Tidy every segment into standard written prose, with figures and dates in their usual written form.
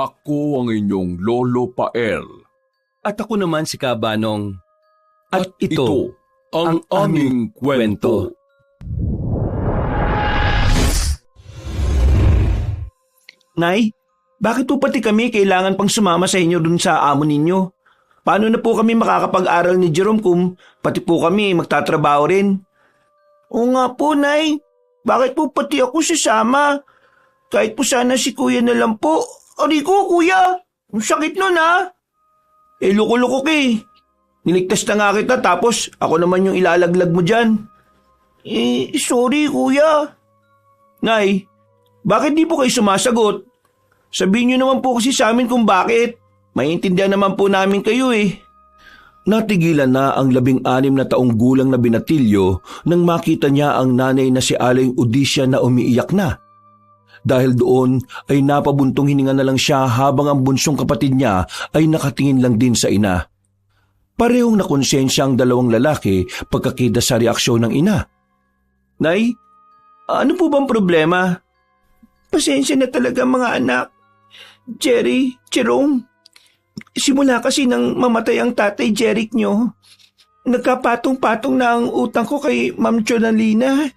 Ako ang inyong Lolo Pael. At ako naman si Kabanong. At ito ang aming kwento. Nay, bakit po pati kami kailangan pang sumama sa inyo dun sa amo ninyo? Paano na po kami makakapag-aral ni Jerome kung pati po kami magtatrabaho rin? Oo nga po, Nay. Bakit po pati ako sasama? Kahit po sana si Kuya na lang po. Aray ko, Kuya! Ang sakit nun, ha? Loko-loko ka eh. Niligtas na nga kita tapos ako naman yung ilalaglag mo dyan. Sorry, Kuya. Nay, bakit di po kayo sumasagot? Sabihin niyo naman po kasi sa amin kung bakit. Maintindihan naman po namin kayo eh. Natigilan na ang 16 na taong gulang na binatilyo nang makita niya ang nanay na si Aling Odisha na umiiyak na. Dahil doon ay napabuntong hininga na lang siya habang ang bunsong kapatid niya ay nakatingin lang din sa ina. Parehong nakonsensya ang dalawang lalaki pagkakita sa reaksyon ng ina. Nay, ano po bang problema? Pasensya na talaga mga anak. Jerry, Jerome, simula kasi nang mamatay ang tatay Jeric nyo, nagkapatong-patong na ang utang ko kay Ma'am Chonalina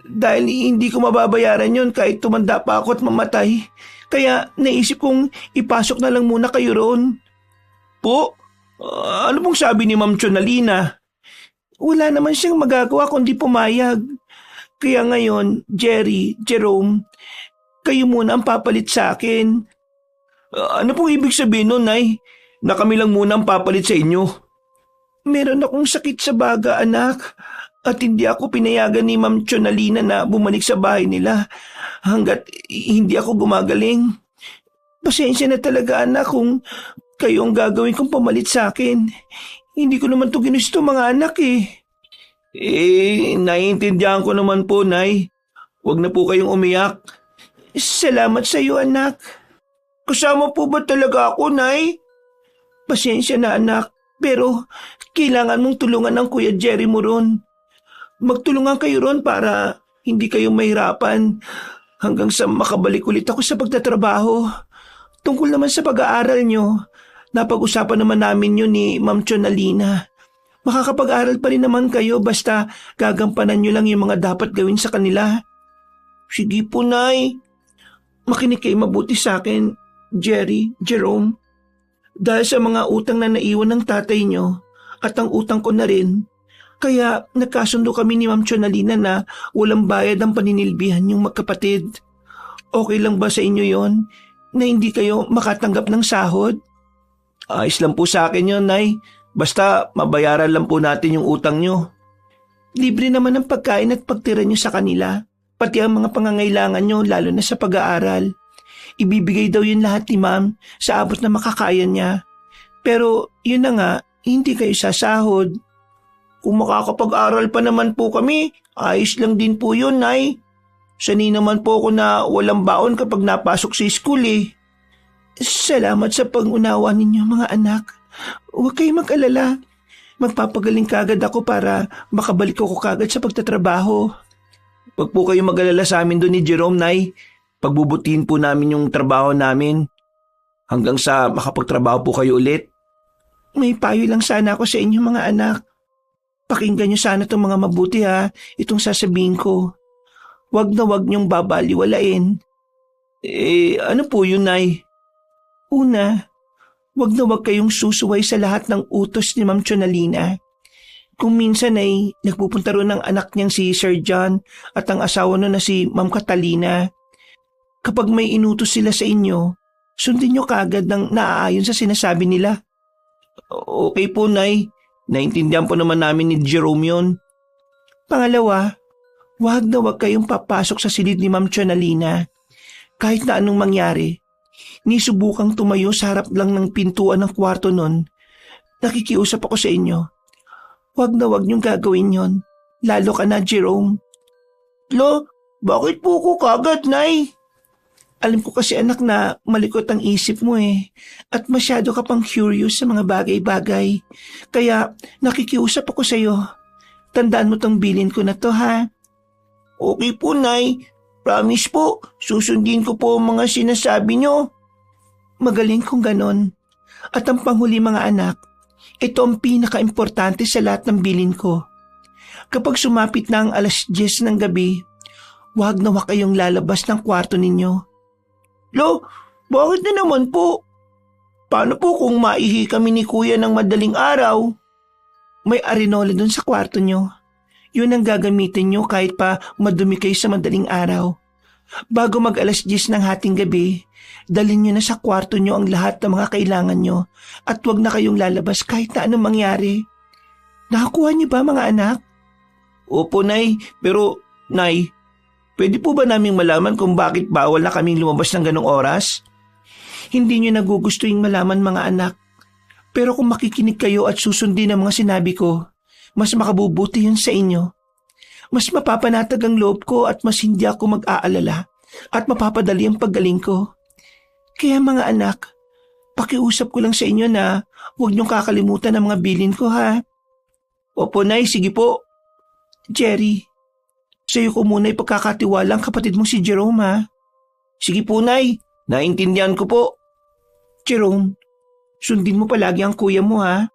dahil hindi ko mababayaran yon kahit tumanda pa ako at mamatay. Kaya naisip kong ipasok na lang muna kayo roon. Po, ano pong sabi ni Ma'am Chonalina? Wala naman siyang magagawa kundi pumayag. Kaya ngayon, Jerry, Jerome, kayo muna ang papalit sa akin. Ano pong ibig sabihin nun, Nay? Na kami lang muna ang papalit sa inyo? Meron akong sakit sa baga, anak. At hindi ako pinayagan ni Ma'am Chonalina na bumalik sa bahay nila hanggat hindi ako gumagaling. Pasensya na talaga, anak, kung kayo ang gagawin kong pamalit sa akin. Hindi ko naman to ginusto, mga anak eh. Naiintindihan ko naman po, Nay. Huwag na po kayong umiyak. Salamat sa iyo, anak. Kasama po ba talaga ako, Nay? Pasensya na, anak, pero kailangan mong tulungan ng Kuya Jerry mo ron. Magtulungan kayo ron para hindi kayo mahirapan hanggang sa makabalik ulit ako sa pagtatrabaho. Tungkol naman sa pag-aaral nyo, napag-usapan naman namin yun ni Ma'am Chonalina. Makakapag-aral pa rin naman kayo basta gagampanan nyo lang yung mga dapat gawin sa kanila. Sige po, Nay. Makinig kayo mabuti sa akin, Jerry, Jerome. Dahil sa mga utang na naiwan ng tatay nyo at ang utang ko na rin, kaya nagkasundo kami ni Ma'am Chonalina na walang bayad ang paninilbihan yung magkapatid. Okay lang ba sa inyo yon na hindi kayo makatanggap ng sahod? Ayos lang po sa akin yon, Nay. Basta mabayaran lang po natin yung utang nyo. Libre naman ang pagkain at pagtira nyo sa kanila, pati ang mga pangangailangan nyo lalo na sa pag-aaral. Ibibigay daw yun lahat ni Ma'am sa abot na makakaya niya. Pero yun na nga, hindi kayo sasahod. Kung makakapag-aral pa naman po kami, ayos lang din po yun, Nay. Sanay naman po ako na walang baon kapag napasok sa school eh. Salamat sa pag-unawa ninyo, mga anak. Huwag kayong mag-alala. Magpapagaling kagad ako para makabalik ako kagad sa pagtatrabaho. Huwag po kayong mag-alala sa amin doon ni Jerome, Nay. Pagbubutihin po namin yung trabaho namin hanggang sa makapagtrabaho po kayo ulit. May payo lang sana ako sa inyo, mga anak. Pakinggan niyo sana itong mga mabuti ha, itong sasabihin ko. Huwag na huwag niyong babaliwalain. Ano po yun, Nay? Una, huwag na huwag kayong susuway sa lahat ng utos ni Ma'am Chonalina. Kung minsan ay nagpupunta roon ng anak niyang si Sir John at ang asawa nun na si Ma'am Catalina. Kapag may inutos sila sa inyo, sundin niyo kagad ng naaayon sa sinasabi nila. Okay po, Nay. Naintindihan po naman namin ni Jerome yun. Pangalawa, huwag na huwag kayong papasok sa silid ni Ma'am Chonalina. Kahit na anong mangyari, nisubukang tumayo sa harap lang ng pintuan ng kwarto nun. Nakikiusap ako sa inyo. Huwag na huwag niyong gagawin yon. Lalo ka na, Jerome. Bakit po ko kagad, Nay? Alam ko kasi, anak, na malikot ang isip mo eh. At masyado ka pang curious sa mga bagay-bagay. Kaya nakikiusap ako sa iyo. Tandaan mo tong bilin ko na to, ha? Okay po, Nay. Promise po, susundin ko po ang mga sinasabi niyo. Magaling kung ganon. At ang panghuli mga anak, ito ang pinaka-importante sa lahat ng bilin ko. Kapag sumapit na ang 10:00 ng gabi, huwag na huwag kayong lalabas ng kwarto ninyo. Lo, bakit na naman po? Paano po kung maihi kami ni kuya ng madaling araw? May arenola dun sa kwarto nyo. Yun ang gagamitin nyo kahit pa madumi kayo sa madaling araw. Bago mag 10:00 ng hating gabi, dalhin nyo na sa kwarto nyo ang lahat ng mga kailangan nyo at huwag na kayong lalabas kahit na anong mangyari. Nakakuha niyo ba mga anak? Opo, Nay. Pero, Nay, pwede po ba naming malaman kung bakit bawal na kaming lumabas ng ganong oras? Hindi nyo nagugustuhin malaman mga anak. Pero kung makikinig kayo at susundin ang mga sinabi ko, mas makabubuti yun sa inyo. Mas mapapanatag ang loob ko at mas hindi ako mag-aalala at mapapadali ang paggaling ko. Kaya mga anak, pakiusap ko lang sa inyo na huwag niyong kakalimutan ang mga bilin ko ha. Opo, Nay, sige po. Jerry, sa'yo ko muna ipagkakatiwala ang kapatid mong si Jerome ha. Sige po, Nay, naintindihan ko po. Jerome, sundin mo palagi ang kuya mo ha.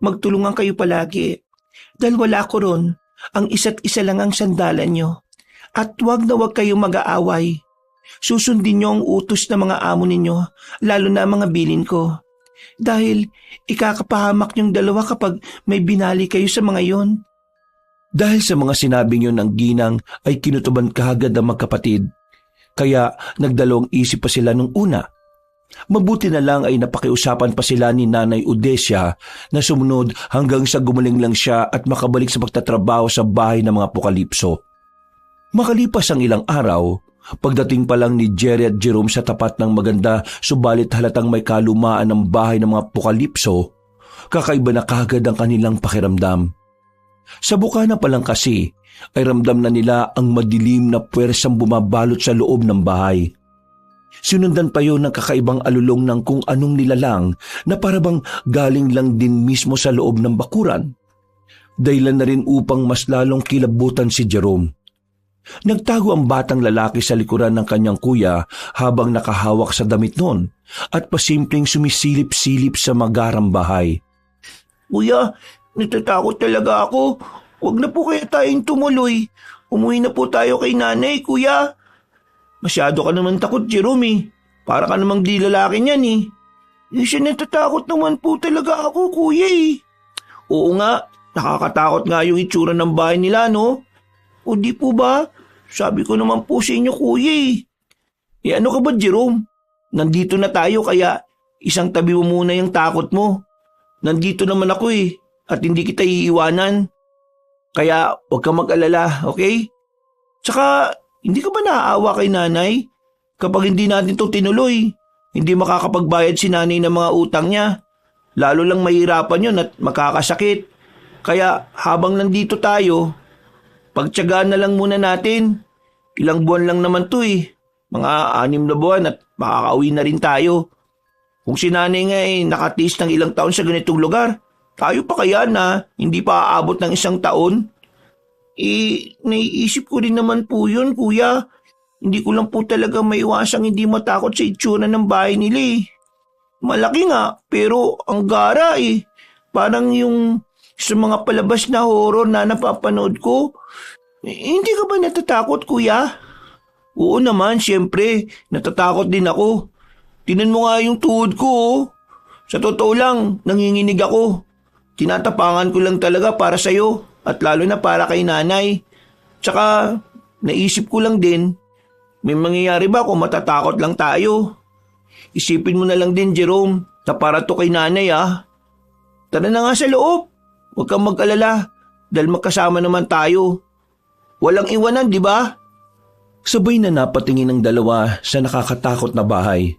Magtulungan kayo palagi. Dahil wala ko ron, ang isa't isa lang ang sandalan nyo. At huwag na huwag kayong mag-aaway. Susundin nyo ang utos ng mga amo ninyo, lalo na ang mga bilin ko. Dahil ikakapahamak nyong dalawa kapag may binali kayo sa mga yon. Dahil sa mga sinabing yun ng ginang ay kinutuban kahagad ang magkapatid. Kaya nagdalawang isip pa sila nung una. Mabuti na lang ay napakiusapan pa sila ni Nanay Odesia na sumunod hanggang sa gumaling lang siya at makabalik sa pagtatrabaho sa bahay ng mga Apokalipso. Makalipas ang ilang araw, pagdating pa lang ni Jerry at Jerome sa tapat ng maganda subalit halatang may kalumaan ng bahay ng mga Apokalipso, kakaiba na kaagad ang kanilang pakiramdam. Sa bukana pa lang kasi ay ramdam na nila ang madilim na puwersang bumabalot sa loob ng bahay. Sinundan pa yun ng kakaibang alulong ng kung anong nilalang na parabang galing lang din mismo sa loob ng bakuran. Dahilan na rin upang mas lalong kilabutan si Jerome. Nagtago ang batang lalaki sa likuran ng kanyang kuya habang nakahawak sa damit noon at pasimpleng sumisilip-silip sa magarang bahay. Kuya, natatakot talaga ako. Huwag na po kaya tayong tumuloy. Umuwi na po tayo kay nanay, kuya. Masyado ka naman takot, Jerome eh. Para ka namang di lalaki niyan eh. Siya natatakot naman po talaga ako, kuya eh. Oo nga, nakakatakot nga yung itsura ng bahay nila, no? O di po ba? Sabi ko naman po sa inyo, kuya eh. Ano ka ba, Jerome? Nandito na tayo kaya isang tabi mo muna yung takot mo. Nandito naman ako eh at hindi kita iiwanan. Kaya huwag kang mag-alala, okay? Tsaka, hindi ka ba naaawa kay nanay? Kapag hindi natin ito tinuloy, hindi makakapagbayad si nanay ng mga utang niya. Lalo lang mahirapan yun at makakasakit. Kaya habang nandito tayo, pagtiyagaan na lang muna natin. Ilang buwan lang naman to eh. Mga 6 na buwan at makakauwi na rin tayo. Kung si nanay nga nakatiis ng ilang taon sa ganitong lugar, tayo pa kaya na hindi pa aabot ng 1 taon? Naiisip ko rin naman po yun, kuya. Hindi ko lang po talaga maiwasang hindi matakot sa itsura ng bahay nila eh. Malaki nga, pero ang gara eh. Parang yung sa mga palabas na horror na napapanood ko. Hindi ka ba natatakot, kuya? Oo naman, siyempre. Natatakot din ako. Tinan mo nga yung tuhod ko oh. Sa totoo lang, nanginginig ako. Tinatapangan ko lang talaga para sa'yo at lalo na para kay nanay. Tsaka, naisip ko lang din, may mangyayari ba kung matatakot lang tayo? Isipin mo na lang din, Jerome, na para to kay nanay ah. Tara na nga sa loob. Huwag kang mag-alala dahil magkasama naman tayo. Walang iwanan, di ba? Sabay na napatingin ang dalawa sa nakakatakot na bahay.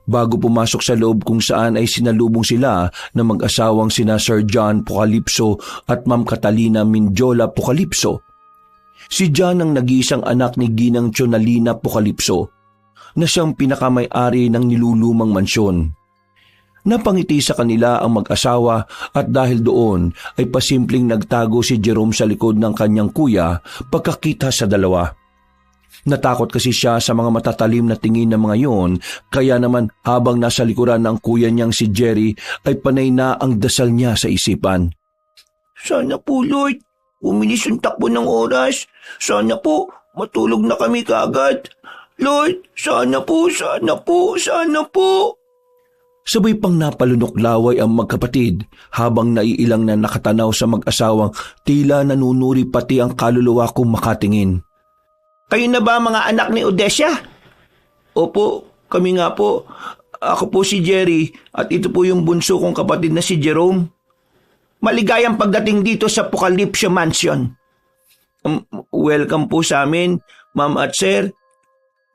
Bago pumasok sa loob kung saan ay sinalubong sila ng mag-asawang sina Sir John Apokalipso at Ma'am Catalina Mindiola Apokalipso. Si John ang nag-iisang anak ni Ginang Chonalina Apokalipso na siyang pinakamay-ari ng nilulumang mansyon. Napangiti sa kanila ang mag-asawa at dahil doon ay pasimpleng nagtago si Jerome sa likod ng kanyang kuya pagkakita sa dalawa. Natakot kasi siya sa mga matatalim na tingin ng mga yon, kaya naman habang nasa likuran ng kuya niyang si Jerry ay panay na ang dasal niya sa isipan. Sana po, Lord, umilis yung takbo ng oras. Sana po, matulog na kami kaagad. Lord, sana po, sana po, sana po. Sabay pang napalunok laway ang magkapatid habang naiilang na nakatanaw sa mag-asawang tila nanunuri pati ang kaluluwa kung makatingin. Kayo na ba mga anak ni Odesya? Opo, kami nga po. Ako po si Jerry at ito po yung bunso kong kapatid na si Jerome. Maligayang pagdating dito sa Apocalypse Mansion. Welcome po sa amin, Ma'am at Sir.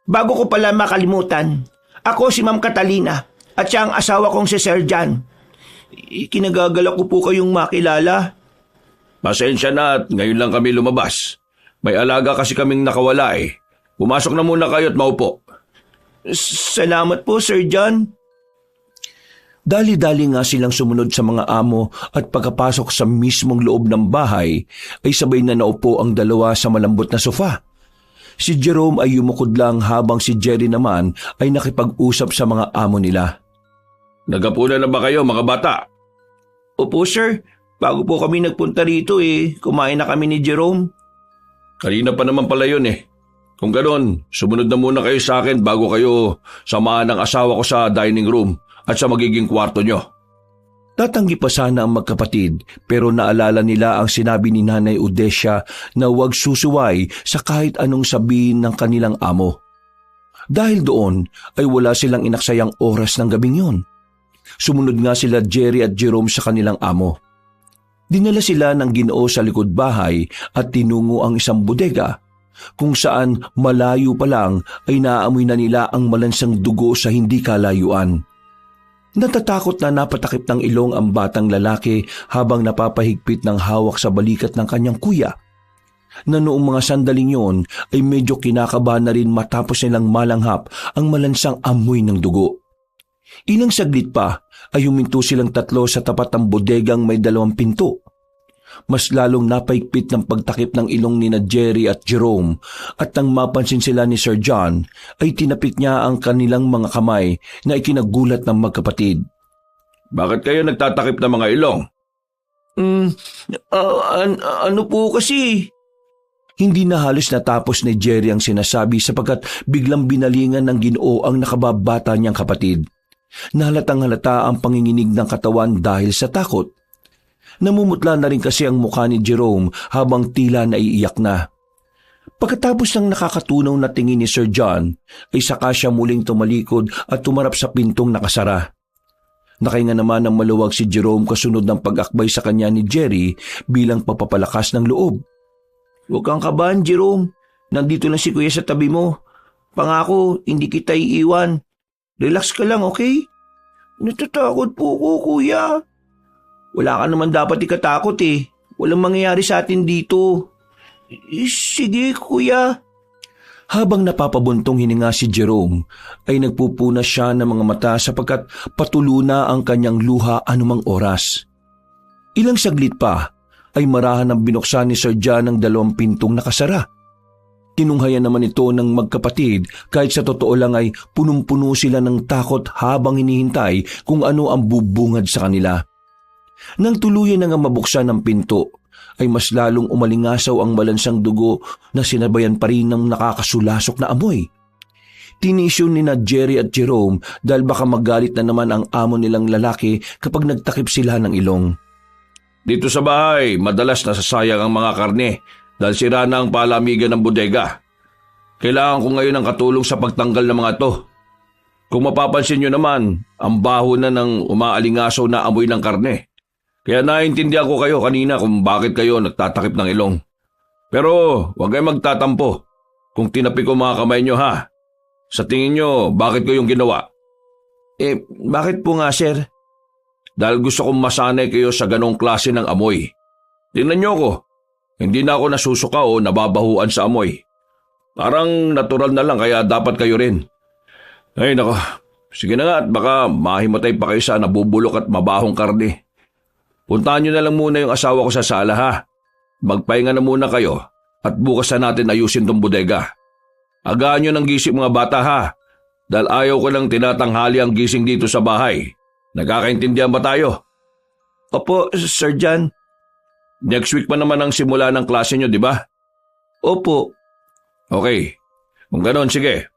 Bago ko pala makalimutan, ako si Ma'am Catalina at siya ang asawa kong si Sir John. Kinagagalak ko po kayong makilala. Pasensya na at ngayon lang kami lumabas. May alaga kasi kaming nakawala eh. Pumasok na muna kayo at maupo. Salamat po, Sir John. Dali-dali nga silang sumunod sa mga amo at pagkapasok sa mismong loob ng bahay ay sabay na naupo ang dalawa sa malambot na sofa. Si Jerome ay yumukod lang habang si Jerry naman ay nakipag-usap sa mga amo nila. Naghapunan na ba kayo mga bata? Opo, Sir. Bago po kami nagpunta rito kumain na kami ni Jerome. Kanina pa naman pala yun eh. Kung ganon, sumunod na muna kayo sa akin bago kayo samahan ng asawa ko sa dining room at sa magiging kwarto nyo. Tatanggi pa sana ang magkapatid pero naalala nila ang sinabi ni Nanay Odesya na huwag susuway sa kahit anong sabihin ng kanilang amo. Dahil doon ay wala silang inaksayang oras ng gabing yun. Sumunod nga sila Jerry at Jerome sa kanilang amo. Dinala sila ng Ginoo sa likod bahay at tinungo ang isang bodega kung saan malayo pa lang ay naaamoy na nila ang malansang dugo sa hindi kalayuan. Natatakot na napatakip ng ilong ang batang lalaki habang napapahigpit ng hawak sa balikat ng kanyang kuya. Na noong mga sandaling yon ay medyo kinakabahan na rin matapos nilang malanghap ang malansang amoy ng dugo. Ilang saglit pa ay huminto silang tatlo sa tapat ng bodegang may 2 pinto. Mas lalong napaigpit ng pagtakip ng ilong ni na Jerry at Jerome at nang mapansin sila ni Sir John ay tinapik niya ang kanilang mga kamay na ikinagulat ng magkapatid. Bakit kayo nagtatakip ng mga ilong? Ano po kasi? Hindi na halos natapos ni Jerry ang sinasabi sapagkat biglang binalingan ng Ginoo ang nakababata niyang kapatid. Nahalatang halata ang panginginig ng katawan dahil sa takot. Namumutla na rin kasi ang mukha ni Jerome habang tila naiiyak na. Pagkatapos ng nakakatunaw na tingin ni Sir John, ay saka siya muling tumalikod at tumarap sa pintong nakasara. Nakahinga naman ng maluwag si Jerome kasunod ng pag-akbay sa kanya ni Jerry bilang pagpapalakas ng loob. Huwag kang kabahan, Jerome. Nandito lang si Kuya sa tabi mo. Pangako, hindi kita iiwan. Relax ka lang, okay? Natatakot po ko, Kuya. Wala ka naman dapat ikatakot eh. Walang mangyayari sa atin dito. Sige, Kuya. Habang napapabuntong hininga si Jerome, ay nagpupuna siya ng mga mata sapagkat patulo na ang kanyang luha anumang oras. Ilang saglit pa ay marahan ang binuksan ni Sir John ng 2 pintong nakasara. Tinunghayan naman ito ng magkapatid kahit sa totoo lang ay punong-puno sila ng takot habang hinihintay kung ano ang bubungad sa kanila. Nang tuluyan na nga mabuksan ang pinto, ay mas lalong umalingasaw ang malansang dugo na sinabayan pa rin ng nakakasulasok na amoy. Tinisyon ni na Jerry at Jerome dahil baka magalit na naman ang amo nilang lalaki kapag nagtakip sila ng ilong. Dito sa bahay, madalas nasasayang ang mga karne dahil sira na ang palamigan ng bodega. Kailangan ko ngayon ng katulong sa pagtanggal ng mga to. Kung mapapansin nyo naman, ang baho na ng umaalingasaw na amoy ng karne. Kaya naintindihan ko kayo kanina kung bakit kayo nagtatakip ng ilong. Pero huwag kayong magtatampo kung tinapi ko mga kamay nyo ha. Sa tingin nyo, bakit ko yung ginawa? Bakit po nga, sir? Dahil gusto kong masanay kayo sa ganong klase ng amoy. Tingnan nyo ko. Hindi na ako nasusuka o nababahuan sa amoy. Parang natural na lang kaya dapat kayo rin. Ay nako, sige na nga at baka mahimatay pa kayo sa nabubulok at mabahong karne. Puntahan nyo na lang muna yung asawa ko sa sala ha. Magpahinga na muna kayo at bukas na natin ayusin tong bodega. Agaan nyo ng gising mga bata ha, dahil ayaw ko lang tinatanghali ang gising dito sa bahay. Nagkakaintindihan ba tayo? Opo, Sir John. Next week pa naman ang simula ng klase nyo, di ba? Opo. Okay, kung ganon sige.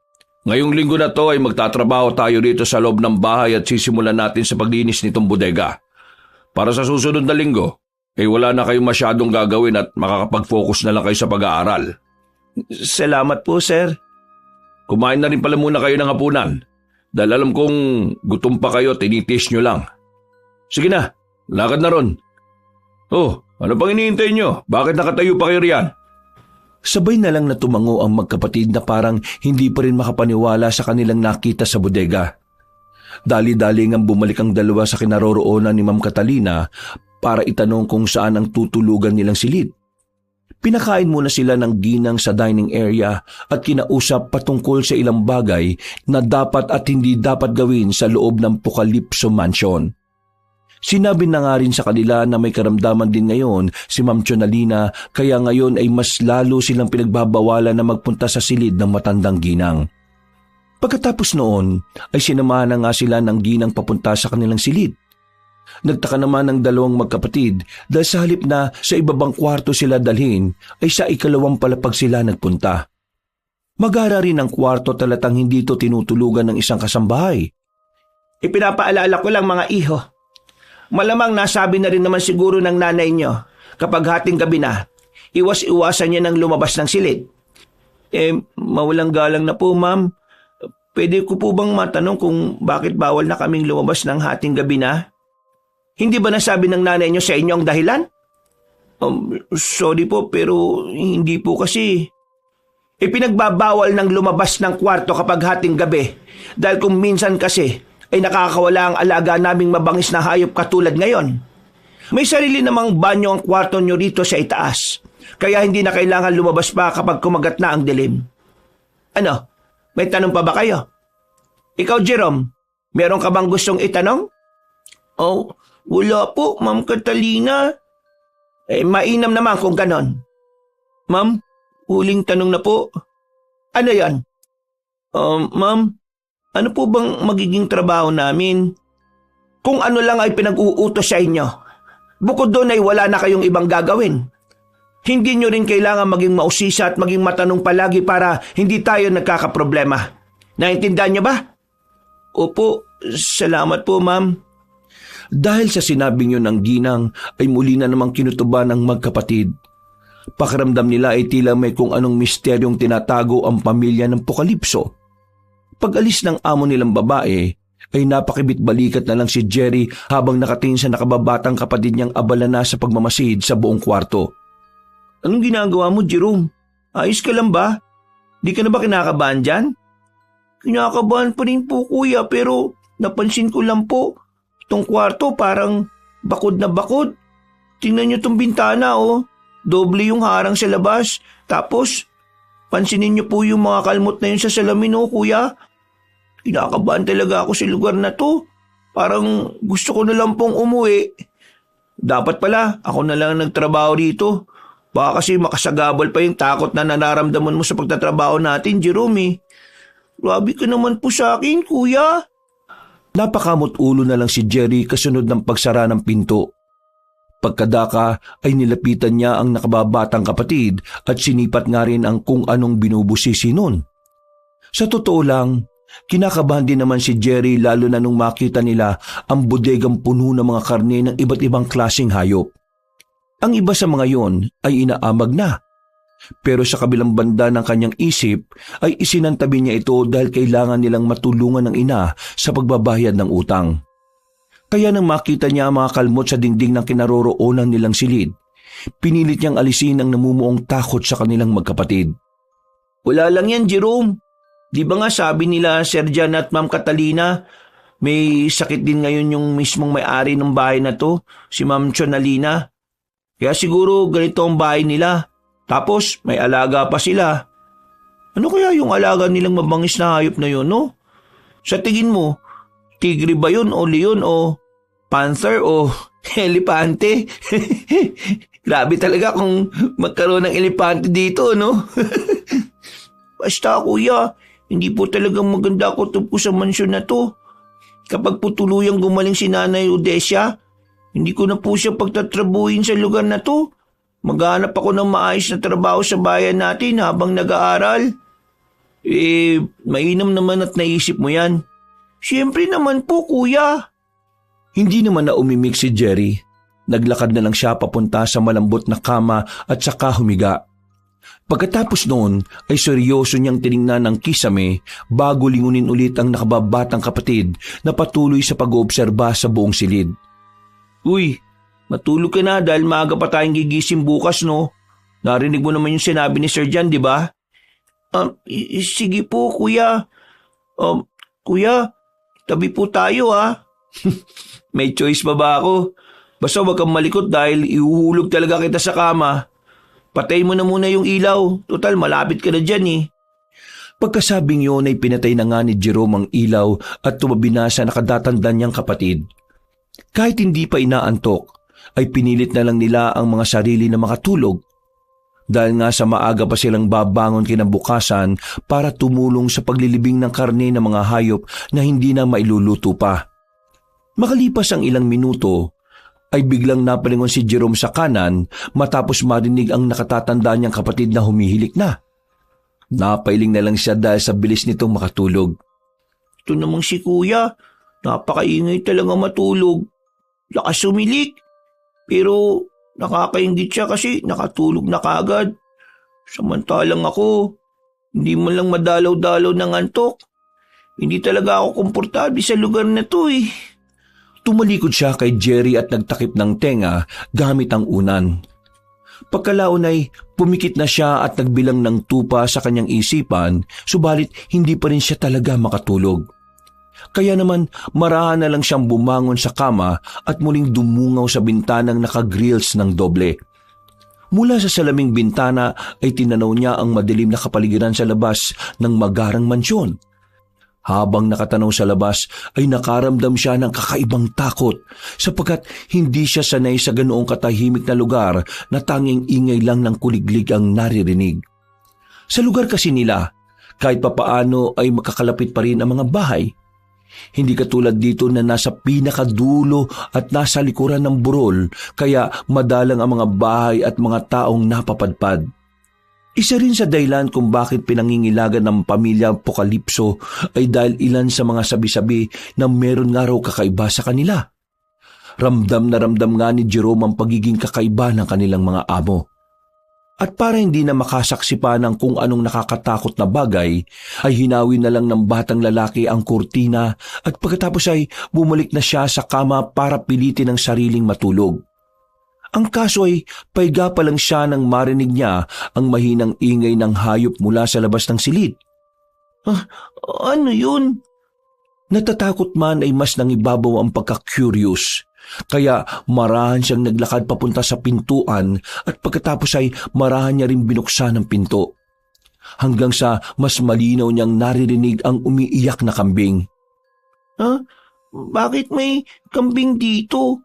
Ngayong linggo na to ay magtatrabaho tayo dito sa loob ng bahay at sisimulan natin sa paglinis nitong bodega. Para sa susunod na linggo, wala na kayong masyadong gagawin at makakapag-focus na lang kayo sa pag-aaral. Salamat po, sir. Kumain na rin pala muna kayo ng hapunan. Dahil alam kong gutom pa kayo, tinitis nyo lang. Sige na, lakad na ron. Oh, ano pang iniintay nyo? Bakit nakatayo pa kayo riyan? Sabay na lang na tumango ang magkapatid na parang hindi pa rin makapaniwala sa kanilang nakita sa bodega. Dali-dali ngang bumalik ang dalawa sa kinaroroonan ni Ma'am Catalina para itanong kung saan ang tutulugan nilang silid. Pinakain muna sila ng ginang sa dining area at kinausap patungkol sa ilang bagay na dapat at hindi dapat gawin sa loob ng Pocalypso Mansion. Sinabi na nga rin sa kanila na may karamdaman din ngayon si Ma'am Chonalina kaya ngayon ay mas lalo silang pinagbabawalan na magpunta sa silid ng matandang ginang. Pagkatapos noon ay sinamahan na nga sila ng ginang papunta sa kanilang silid. Nagtaka naman ang dalawang magkapatid dahil sa halip na sa ibabang kwarto sila dalhin ay sa ikalawang palapag sila nagpunta. Magara rin ang kwarto talatang hindi ito tinutulugan ng isang kasambahay. Ipinapaalala ko lang mga iho. Malamang nasabi na rin naman siguro ng nanay nyo kapag hating gabi na, iwas-iwasan niya ng lumabas ng silid. Mawalang galang na po, ma'am. Pwede ko po bang matanong kung bakit bawal na kaming lumabas ng hating gabi na? Hindi ba nasabi ng nanay nyo sa inyo ang dahilan? Sorry po pero hindi po kasi. Ipinagbabawal ng lumabas ng kwarto kapag hating gabi dahil kung minsan kasi ay nakakawala ang alaga naming mabangis na hayop katulad ngayon. May sarili namang banyo ang kwarto nyo rito sa itaas kaya hindi na kailangan lumabas pa kapag kumagat na ang dilim. Ano? May tanong pa ba kayo? Ikaw, Jerome, meron ka bang gustong itanong? Oh, wala po, Ma'am Catalina. Mainam naman kung ganon. Ma'am, huling tanong na po. Ano yan? Ma'am, ano po bang magiging trabaho namin? Kung ano lang ay pinag-uutos sa inyo. Bukod doon ay wala na kayong ibang gagawin. Hindi nyo rin kailangan maging mausisa at maging matanong palagi para hindi tayo nagkakaproblema. Naintindihan nyo ba? Opo, salamat po, ma'am. Dahil sa sinabi niyo ng ginang ay muli na namang kinutuban ng magkapatid. Pakiramdam nila ay tila may kung anong misteryong tinatago ang pamilya ng Pocalypso. Pag-alis ng amo nilang babae ay napakibit-balikat na lang si Jerry habang nakatingin sa nakababatang kapatid niyang abala na sa pagmamasid sa buong kwarto. Anong ginagawa mo, Jerome? Ayos ka lang ba? Di ka na ba kinakabahan dyan? Kinakabahan pa rin po, kuya, pero napansin ko lang po. Itong kwarto parang bakod na bakod. Tingnan niyo itong bintana, oh. Doble yung harang sa labas. Tapos, pansinin niyo po yung mga kalmot na yun sa salamin, oh, kuya. Kinakabahan talaga ako sa lugar na to. Parang gusto ko na lang pong umuwi. Dapat pala, ako na lang nagtrabaho rito. Baka kasi makasagabal pa yung takot na nararamdaman mo sa pagtatrabaho natin, Jerome. Grabe ka naman po sa akin, kuya. Napakamot ulo na lang si Jerry kasunod ng pagsara ng pinto. Pagkadaka ay nilapitan niya ang nakababatang kapatid at sinipat nga rin ang kung anong binubusisi nun. Sa totoo lang, kinakabahan din naman si Jerry lalo na nung makita nila ang bodegang puno ng mga karne ng iba't ibang klaseng hayop. Ang iba sa mga yon ay inaamag na. Pero sa kabilang banda ng kanyang isip ay isinantabi niya ito dahil kailangan nilang matulungan ng ina sa pagbabayad ng utang. Kaya nang makita niya ang mga kalmot sa dingding ng kinaroroonan nilang silid, pinilit niyang alisin ang namumuong takot sa kanilang magkapatid. Wala lang yan, Jerome. Di ba nga sabi nila Sir John at Ma'am Catalina, may sakit din ngayon yung mismong may-ari ng bahay na to, si Ma'am Chonalina. Kaya siguro ganito ang bahay nila. Tapos may alaga pa sila. Ano kaya yung alaga nilang mabangis na hayop na yun, no? Sa tingin mo, tigre ba yun o leon o panther o elepante? Grabe talaga kung magkaroon ng elepante dito, no? Basta kuya, hindi po talagang maganda kutob ko sa mansyon na to. Kapag po tuluyang gumaling si Nanay Odesia, hindi ko na po siya pagtatrabuhin sa lugar na to. Maghanap ako ng maayos na trabaho sa bayan natin habang nag-aaral. Mainam naman at naisip mo yan. Siyempre naman po, kuya. Hindi naman na umimik si Jerry. Naglakad na lang siya papunta sa malambot na kama at saka humiga. Pagkatapos noon ay seryoso niyang tiningnan ng kisame bago lingunin ulit ang nakababatang kapatid na patuloy sa pag-oobserba sa buong silid. Uy, matulog ka na dahil maaga pa tayong gigising bukas, no? Narinig mo naman yung sinabi ni Sir John, di ba? Sige po, kuya. Kuya, tabi po tayo, ha? May choice pa ba ako? Basta huwag kang malikot dahil ihuhulog talaga kita sa kama. Patayin mo na muna yung ilaw. Total, malapit ka na dyan, eh. Pagkasabing yun ay pinatay na nga ni Jerome ang ilaw at tumabi na sa nakadatanda niyang kapatid. Kahit hindi pa inaantok, ay pinilit na lang nila ang mga sarili na makatulog. Dahil nga sa maaga pa silang babangon kinabukasan para tumulong sa paglilibing ng karne ng mga hayop na hindi na mailuluto pa. Makalipas ang ilang minuto, ay biglang napalingon si Jerome sa kanan matapos marinig ang nakatatanda niyang kapatid na humihilik na. Napailing na lang siya dahil sa bilis nitong makatulog. Ito namang si kuya, napakaingay talaga matulog. Lakas sumilik. Pero nakakaingit siya kasi nakatulog na kaagad. Samantalang ako, hindi man lang madalaw-dalaw ng antok. Hindi talaga ako komportable sa lugar na to, eh. Tumalikod siya kay Jerry at nagtakip ng tenga gamit ang unan. Pagkalaon ay pumikit na siya at nagbilang ng tupa sa kanyang isipan, subalit hindi pa rin siya talaga makatulog. Kaya naman marahan na lang siyang bumangon sa kama at muling dumungaw sa bintanang nakagrills ng doble. Mula sa salaming bintana ay tinanaw niya ang madilim na kapaligiran sa labas ng magarang mansyon. Habang nakatanaw sa labas ay nakaramdam siya ng kakaibang takot sapagkat hindi siya sanay sa ganoong katahimik na lugar na tanging ingay lang ng kuliglig ang naririnig. Sa lugar kasi nila, kahit papaano ay makakalapit pa rin ang mga bahay. Hindi katulad dito na nasa pinakadulo at nasa likuran ng burol kaya madalang ang mga bahay at mga taong napapadpad. Isa rin sa dahilan kung bakit pinangingilagan ng pamilya Apokalipso ay dahil ilan sa mga sabi-sabi na meron nga raw kakaiba sa kanila. Ramdam na ramdam nga ni Jerome ang pagiging kakaiba ng kanilang mga amo. At para hindi na makasaksi pa ng kung anong nakakatakot na bagay, ay hinawi na lang ng batang lalaki ang kurtina at pagkatapos ay bumalik na siya sa kama para pilitin ang sariling matulog. Ang kaso ay paiga pa lang siya nang marinig niya ang mahinang ingay ng hayop mula sa labas ng silid. Ano yun? Natatakot man ay mas nangibabaw ang pagka-curious. Kaya marahan siyang naglakad papunta sa pintuan at pagkatapos ay marahan niya rin binuksan ang pinto. Hanggang sa mas malinaw niyang naririnig ang umiiyak na kambing. Bakit may kambing dito?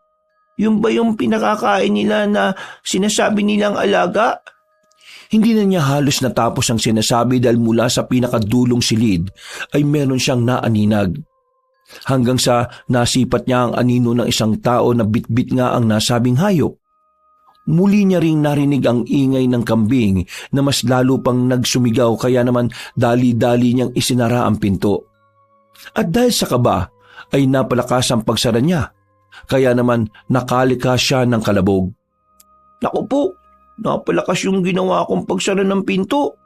Yung ba yung pinakakain nila na sinasabi nilang alaga? Hindi na niya halos natapos ang sinasabi dahil mula sa pinakadulong silid ay meron siyang naaninag. Hanggang sa nasipat niya ang anino ng isang tao na bitbit nga ang nasabing hayop. Muli niya ring narinig ang ingay ng kambing na mas lalo pang nagsumigaw kaya naman dali-dali niyang isinara ang pinto. At dahil sa kaba ay napalakas ang pagsara niya. Kaya naman nakalika siya ng kalabog. Naku po, napalakas yung ginawa kong pagsara ng pinto.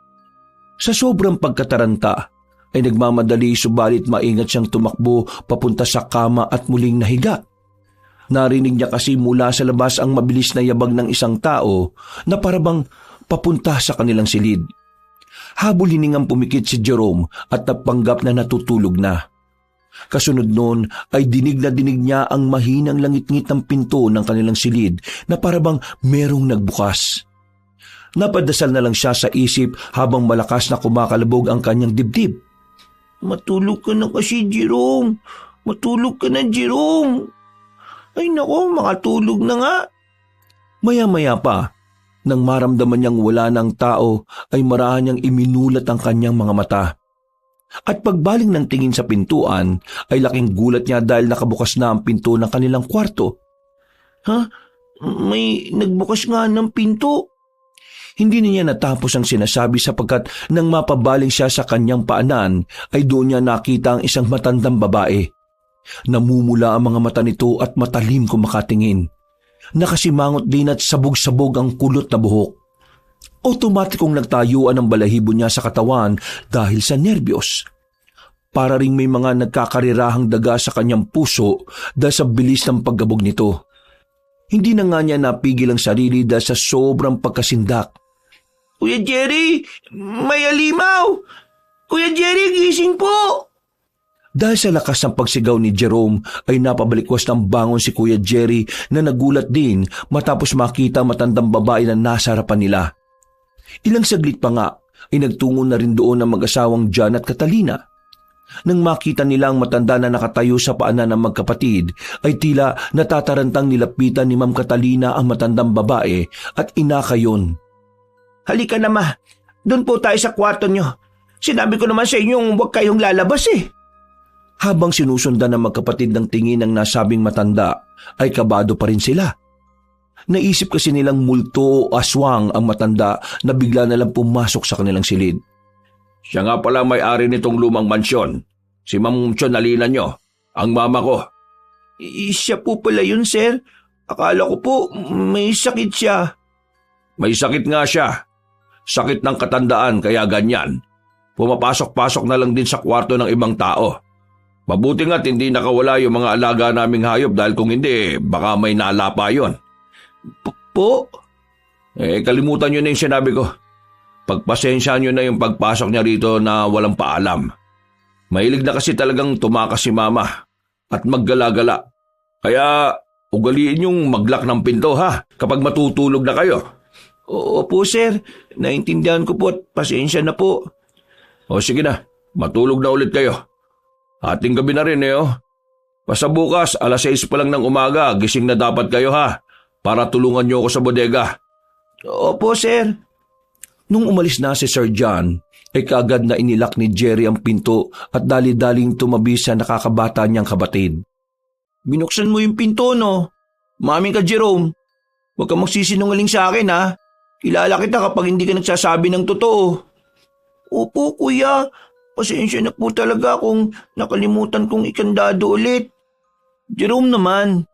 Sa sobrang pagkataranta ay nagmamadali subalit maingat siyang tumakbo papunta sa kama at muling nahiga. Narinig niya kasi mula sa labas ang mabilis na yabag ng isang tao na parabang papunta sa kanilang silid. Habol hiningang pumikit si Jerome at napanggap na natutulog na. Kasunod noon ay dinig na dinig niya ang mahinang langit-ngit ng pinto ng kanilang silid na parabang merong nagbukas. Napadasal na lang siya sa isip habang malakas na kumakalabog ang kanyang dibdib. Matulog ka na kasi, Jerome. Matulog ka na, Jerome. Ay nako, makatulog na nga. Maya-maya pa Nang maramdaman niyang wala ng tao ay marahan niyang iminulat ang kanyang mga mata. At pagbaling ng tingin sa pintuan ay laking gulat niya dahil nakabukas na ang pinto ng kanilang kwarto. Ha? May nagbukas nga ng pinto. Hindi niya natapos ang sinasabi sapagkat nang mapabaling siya sa kanyang paanan ay doon niya nakita ang isang matandang babae. Namumula ang mga mata nito at matalim kung makatingin. Nakasimangot din at sabog-sabog ang kulot na buhok. Otomatikong nagtayuan ang balahibo niya sa katawan dahil sa nerbiyos. Para ring may mga nagkakarirahang daga sa kanyang puso dahil sa bilis ng paggabog nito. Hindi na nga niya napigil ang sarili dahil sa sobrang pagkasindak. Kuya Jerry, may alimaw! Kuya Jerry, gising po! Dahil sa lakas ng pagsigaw ni Jerome ay napabalikwas ng bangon si Kuya Jerry na nagulat din matapos makita matandang babae na nasa harapan nila. Ilang saglit pa nga ay nagtungo na rin doon ang mag-asawang John at Catalina. Nang makita nila ang matanda na nakatayo sa paanan ng magkapatid ay tila natatarantang nilapitan ni Ma'am Catalina ang matandang babae at inakayon. Halika na ma, doon po tayo sa kwarto nyo. Sinabi ko naman sa inyong huwag kayong lalabas eh. Habang sinusundan ng magkapatid ng tingin ng nasabing matanda ay kabado pa rin sila. Naisip kasi nilang multo o aswang ang matanda na bigla na lang pumasok sa kanilang silid. Siya nga pala may-ari nitong lumang mansyon. Si Ma'am Chonalina nyo, ang mama ko. Siya po pala yun, sir. Akala ko po may sakit siya. May sakit nga siya. Sakit ng katandaan kaya ganyan. Pumapasok-pasok na lang din sa kwarto ng ibang tao. Mabuti nga't hindi nakawala yung mga alaga naming hayop dahil kung hindi, baka may nalapa yon. Po? Kalimutan nyo na yung sinabi ko. Pagpasensya nyo na yung pagpasok niya rito na walang paalam. Mahilig na kasi talagang tumakas si mama at maggala-gala. Kaya ugaliin yung maglak ng pinto ha kapag matutulog na kayo. Opo sir, naintindihan ko po at pasensya na po. O sige na, matulog na ulit kayo. Ating gabi na rin Basta bukas, 6:00 pa lang ng umaga, gising na dapat kayo ha, para tulungan niyo ako sa bodega. Opo, sir. Nung umalis na si Sir John, ay kaagad na inilak ni Jerry ang pinto at dali-daling tumabi sa nakakabata niyang kabatid. Binuksan mo yung pinto, no? Maming ka, Jerome. Huwag kang magsisinungaling sa akin, ha? Kilala kita kapag hindi ka nagsasabi ng totoo. Opo, kuya. Pasensya na po talaga kung nakalimutan kong ikandado ulit. Jerome naman.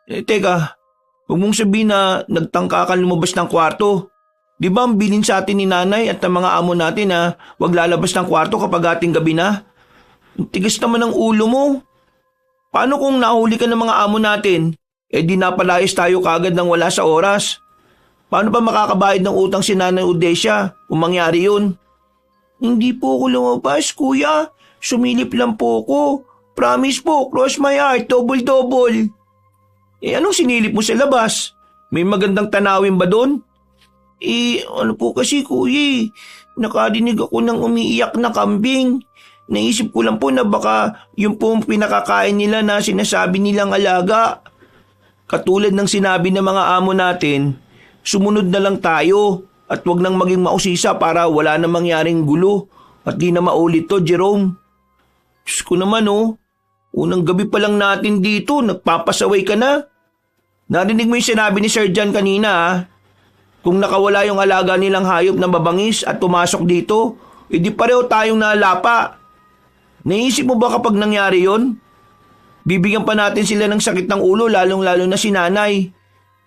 Teka, huwag mong sabihin na nagtangka ka lumabas ng kwarto. Di ba ang bilin sa atin ni nanay at ng mga amo natin na huwag lalabas ng kwarto kapag ating gabi na? Ang tigas naman ng ulo mo. Paano kung nahuli ka ng mga amo natin? Di napalayas tayo kagad nang wala sa oras. Paano pa makakabayad ng utang si Nanay Odesia kung mangyari yun? Hindi po ako lumabas, kuya. Sumilip lang po ako. Promise po, cross my heart, double-double. Anong sinilip mo sa labas? May magandang tanawin ba doon? Ano po kasi, kuya? Nakadinig ako ng umiiyak na kambing. Naisip ko lang po na baka yung po pinakakain nila na sinasabi nilang alaga. Katulad ng sinabi ng mga amo natin, sumunod na lang tayo. At wag nang maging mausisa para wala na mangyaring gulo at di na maulit to, Jerome. Diyos ko naman unang gabi pa lang natin dito, nagpapasaway ka na. Narinig mo yung sinabi ni Sir John kanina Kung nakawala yung alaga nilang hayop na mabangis at pumasok dito, di pareho tayong nalapa. Naisip mo ba kapag nangyari yon? Bibigyan pa natin sila ng sakit ng ulo lalong-lalo na si nanay.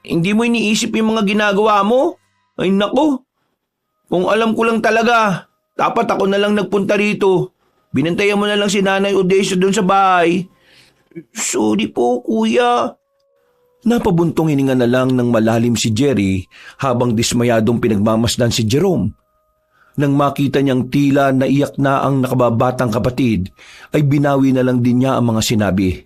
Hindi mo iniisip yung mga ginagawa mo? Ay nako, kung alam ko lang talaga, dapat ako na lang nagpunta rito. Binantayan mo na lang si Nanay Odesia doon sa bahay. Sorry po, kuya. Napabuntong hininga na lang ng malalim si Jerry habang dismayadong pinagmamasdan si Jerome. Nang makita niyang tila naiyak na ang nakababatang kapatid, ay binawi na lang din niya ang mga sinabi.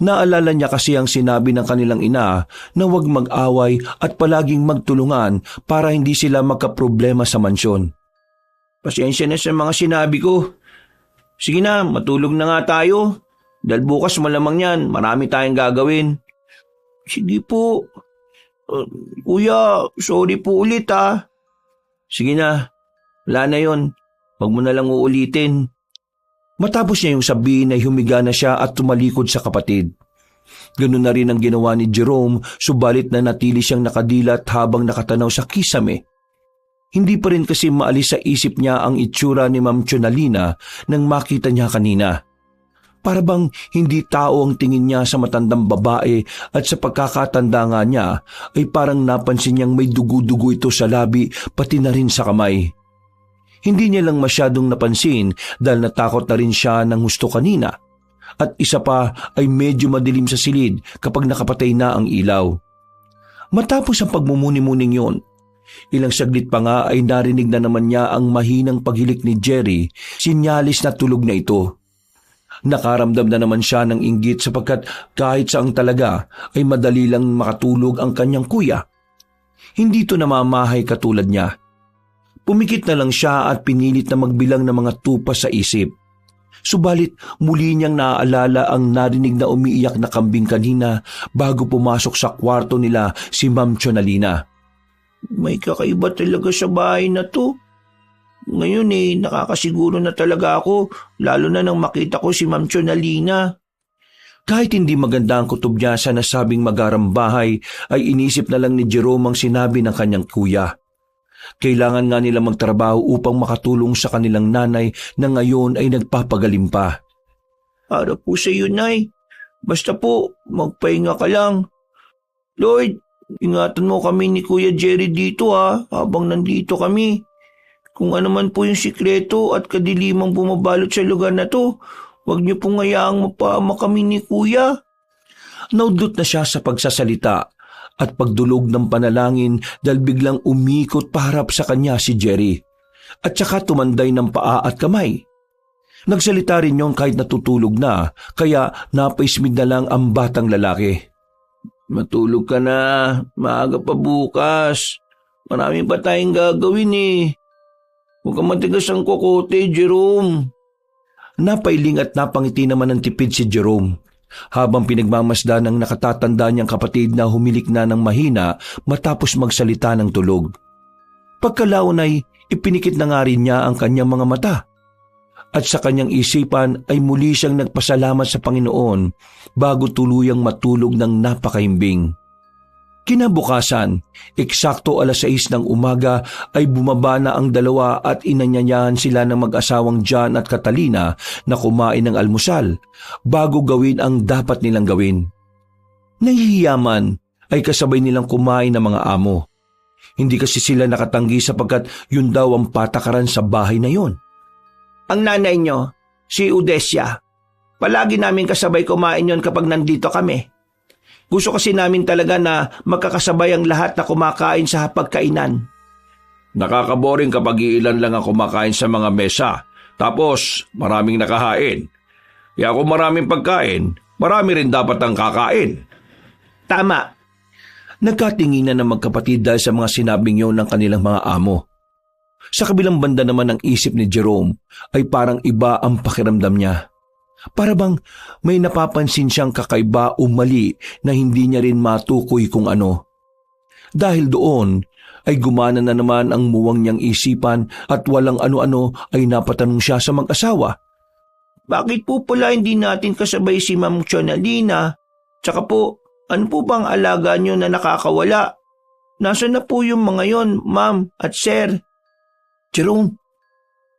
Naalala niya kasi ang sinabi ng kanilang ina na huwag mag-away at palaging magtulungan para hindi sila magkaproblema sa mansyon. Pasensya na sa mga sinabi ko. Sige na, matulog na nga tayo. Dahil bukas malamang yan, marami tayong gagawin. Sige po. Kuya, sorry po ulit ah. Sige na, wala na yon. Huwag mo na lang uulitin. Matapos niya yung sabihin ay humiga na siya at tumalikod sa kapatid. Ganun na rin ang ginawa ni Jerome, subalit na natili siyang nakadilat habang nakatanaw sa kisame. Hindi pa rin kasi maalis sa isip niya ang itsura ni Ma'am Chonalina nang makita niya kanina. Para bang hindi tao ang tingin niya sa matandang babae at sa pagkakatanda nga niya ay parang napansin niyang may dugo-dugo ito sa labi pati na rin sa kamay. Hindi niya lang masyadong napansin dahil natakot na rin siya ng husto kanina. At isa pa ay medyo madilim sa silid kapag nakapatay na ang ilaw. Matapos ang pagmumuni-muning yon, ilang saglit pa nga ay narinig na naman niya ang mahinang paghilik ni Jerry, sinyalis na tulog na ito. Nakaramdam na naman siya ng inggit sapagkat kahit saang talaga ay madali lang makatulog ang kanyang kuya. Hindi ito namamahay katulad niya. Pumikit na lang siya at pinilit na magbilang ng mga tupa sa isip. Subalit muli niyang naaalala ang narinig na umiiyak na kambing kanina bago pumasok sa kwarto nila si Ma'am Chonalina. May kakaiba talaga sa bahay na to. Ngayon nakakasiguro na talaga ako, lalo na nang makita ko si Ma'am Chonalina. Kahit hindi maganda ang kutob niya sa nasabing magarang bahay, ay inisip na lang ni Jerome ang sinabi ng kanyang kuya. Kailangan nga nila magtrabaho upang makatulong sa kanilang nanay na ngayon ay nagpapagaling pa. Para po sa iyo, Nay. Basta po, magpahinga ka lang. Lord, ingatan mo kami ni Kuya Jerry dito habang nandito kami. Kung ano man po yung sikreto at kadilimang bumabalot sa lugar na to, huwag niyo pong hayaang mapahama kami ni Kuya. Naudlot na siya sa pagsasalita at pagdulog ng panalangin dahil biglang umikot paharap sa kanya si Jerry at saka tumanday ng paa at kamay. Nagsalita rin yon kahit natutulog na, kaya napaismid na lang ang batang lalaki. Matulog ka na, maaga pa bukas. Marami pa tayong gagawin Huwag kang matigas ang kokote, Jerome. Napailing at napangiti naman ng tipid si Jerome, habang pinagmamasdan ng nakatatanda niyang kapatid na humilik na ng mahina matapos magsalita ng tulog. Pagkalaon ay ipinikit na nga rin niya ang kanyang mga mata. At sa kanyang isipan ay muli siyang nagpasalamat sa Panginoon bago tuluyang matulog ng napakahimbing. Kinabukasan, eksakto 6:00 ng umaga ay bumaba na ang dalawa at inanyayahan sila ng mag-asawang John at Catalina na kumain ng almusal bago gawin ang dapat nilang gawin. Nahihiyaman ay kasabay nilang kumain ng mga amo. Hindi kasi sila nakatanggi sapagkat yun daw ang patakaran sa bahay na yon. Ang nanay nyo, si Udesia, palagi namin kasabay kumain yon kapag nandito kami. Gusto kasi namin talaga na magkakasabay ang lahat na kumakain sa hapagkainan. Nakakaboring kapag iilan lang ang kumakain sa mga mesa, tapos maraming nakahain. Kaya kung maraming pagkain, marami rin dapat ang kakain. Tama. Nagkatinginan ng magkapatid dahil sa mga sinabing yon ng kanilang mga amo. Sa kabilang banda naman ng isip ni Jerome ay parang iba ang pakiramdam niya. Para bang may napapansin siyang kakaiba o mali na hindi niya rin matukoy kung ano. Dahil doon ay gumana na naman ang muwang niyang isipan at walang ano-ano ay napatanong siya sa mag-asawa. Bakit po pala hindi natin kasabay si Ma'am Chonalina? Tsaka po, ano po bang alaga niyo na nakakawala? Nasaan na po yung mga yon, Ma'am at Sir? Jerome,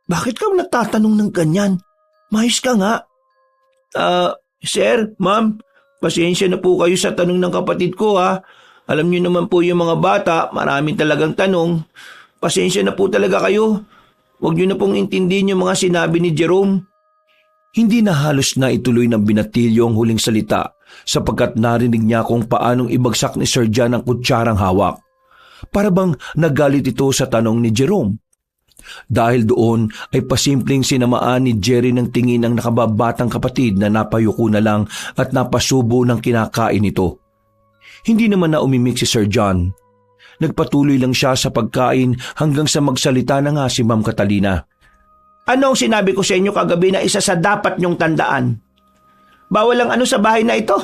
bakit ka nagtatanong ng ganyan? Mayos ka nga. Sir, Ma'am, pasensya na po kayo sa tanong ng kapatid ko Alam niyo naman po yung mga bata, maraming talagang tanong. Pasensya na po talaga kayo. Huwag niyo na pong intindihin yung mga sinabi ni Jerome. Hindi na halos na ituloy ng binatilyo ang huling salita sapagkat narinig niya kung paanong ibagsak ni Sir John ang kutsarang hawak. Para bang nagalit ito sa tanong ni Jerome. Dahil doon ay pasimpleng sinamaan ni Jerry ng tingin ng nakababatang kapatid na napayuko na lang at napasubo ng kinakain ito. Hindi naman na umimik si Sir John. Nagpatuloy lang siya sa pagkain hanggang sa magsalita na nga si Ma'am Catalina. Ano ang sinabi ko sa inyo kagabi na isa sa dapat niyong tandaan? Bawal ang ano sa bahay na ito?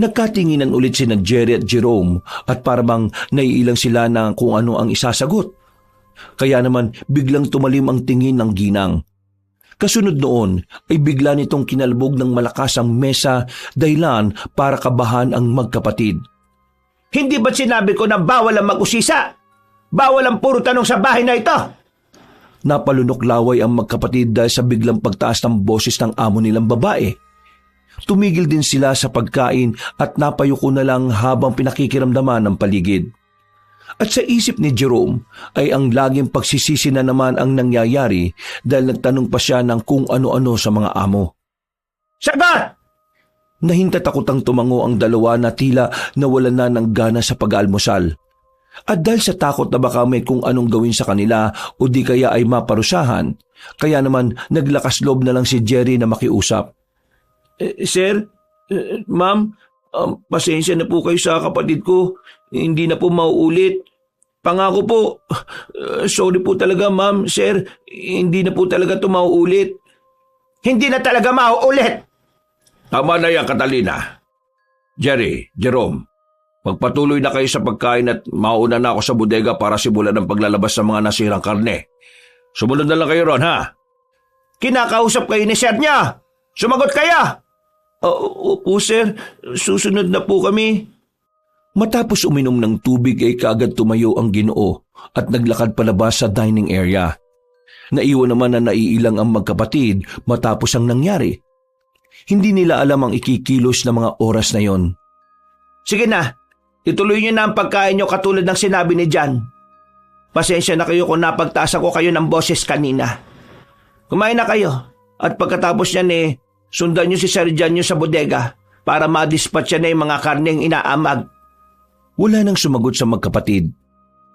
Nagkatinginan ulit si Jerry at Jerome at parang naiilang sila na kung ano ang isasagot. Kaya naman biglang tumalim ang tingin ng ginang. Kasunod noon ay bigla nitong kinalbog ng malakas ang mesa dahilan para kabahan ang magkapatid. Hindi ba't sinabi ko na bawal ang mag-usisa? Bawal ang puro tanong sa bahay na ito! Napalunok laway ang magkapatid dahil sa biglang pagtaas ng boses ng amo nilang babae. Tumigil din sila sa pagkain at napayuko na lang habang pinakikiramdaman ng paligid. At sa isip ni Jerome ay ang laging pagsisisi na naman ang nangyayari dahil nagtanong pa siya ng kung ano-ano sa mga amo. Sagot! Nahintatakotang tumango ang dalawa na tila nawalan na ng gana sa pag-aalmusal. At dahil sa takot na baka may kung anong gawin sa kanila o di kaya ay maparusahan, kaya naman naglakas loob na lang si Jerry na makiusap. Sir, ma'am, pasensya na po kayo sa kapatid ko. Hindi na po mauulit. Pangako po. Sorry po talaga, ma'am, sir. Hindi na po talaga ito mauulit. Hindi na talaga mauulit! Tama na yan, Catalina. Jerry, Jerome, magpatuloy na kayo sa pagkain at mauna na ako sa bodega para simulan ang paglalabas ng mga nasirang karne. Sumunod na lang kayo ron, ha? Kinakausap kayo ni sir niya. Sumagot kaya! Opo, sir. Susunod na po kami. Matapos uminom ng tubig ay kaagad tumayo ang Ginoo at naglakad palabas sa dining area. Naiwan naman na naiilang ang magkapatid matapos ang nangyari. Hindi nila alam ang ikikilos na mga oras na yon. Sige na, ituloy niyo na ang pagkain niyo katulad ng sinabi ni John. Pasensya na kayo kung napagtaasan ko kayo ng boses kanina. Kumain na kayo at pagkatapos niyan sundan niyo si Sir John niyo sa bodega para ma-dispatch niya na yung mga karneng inaamag. Wala nang sumagot sa magkapatid.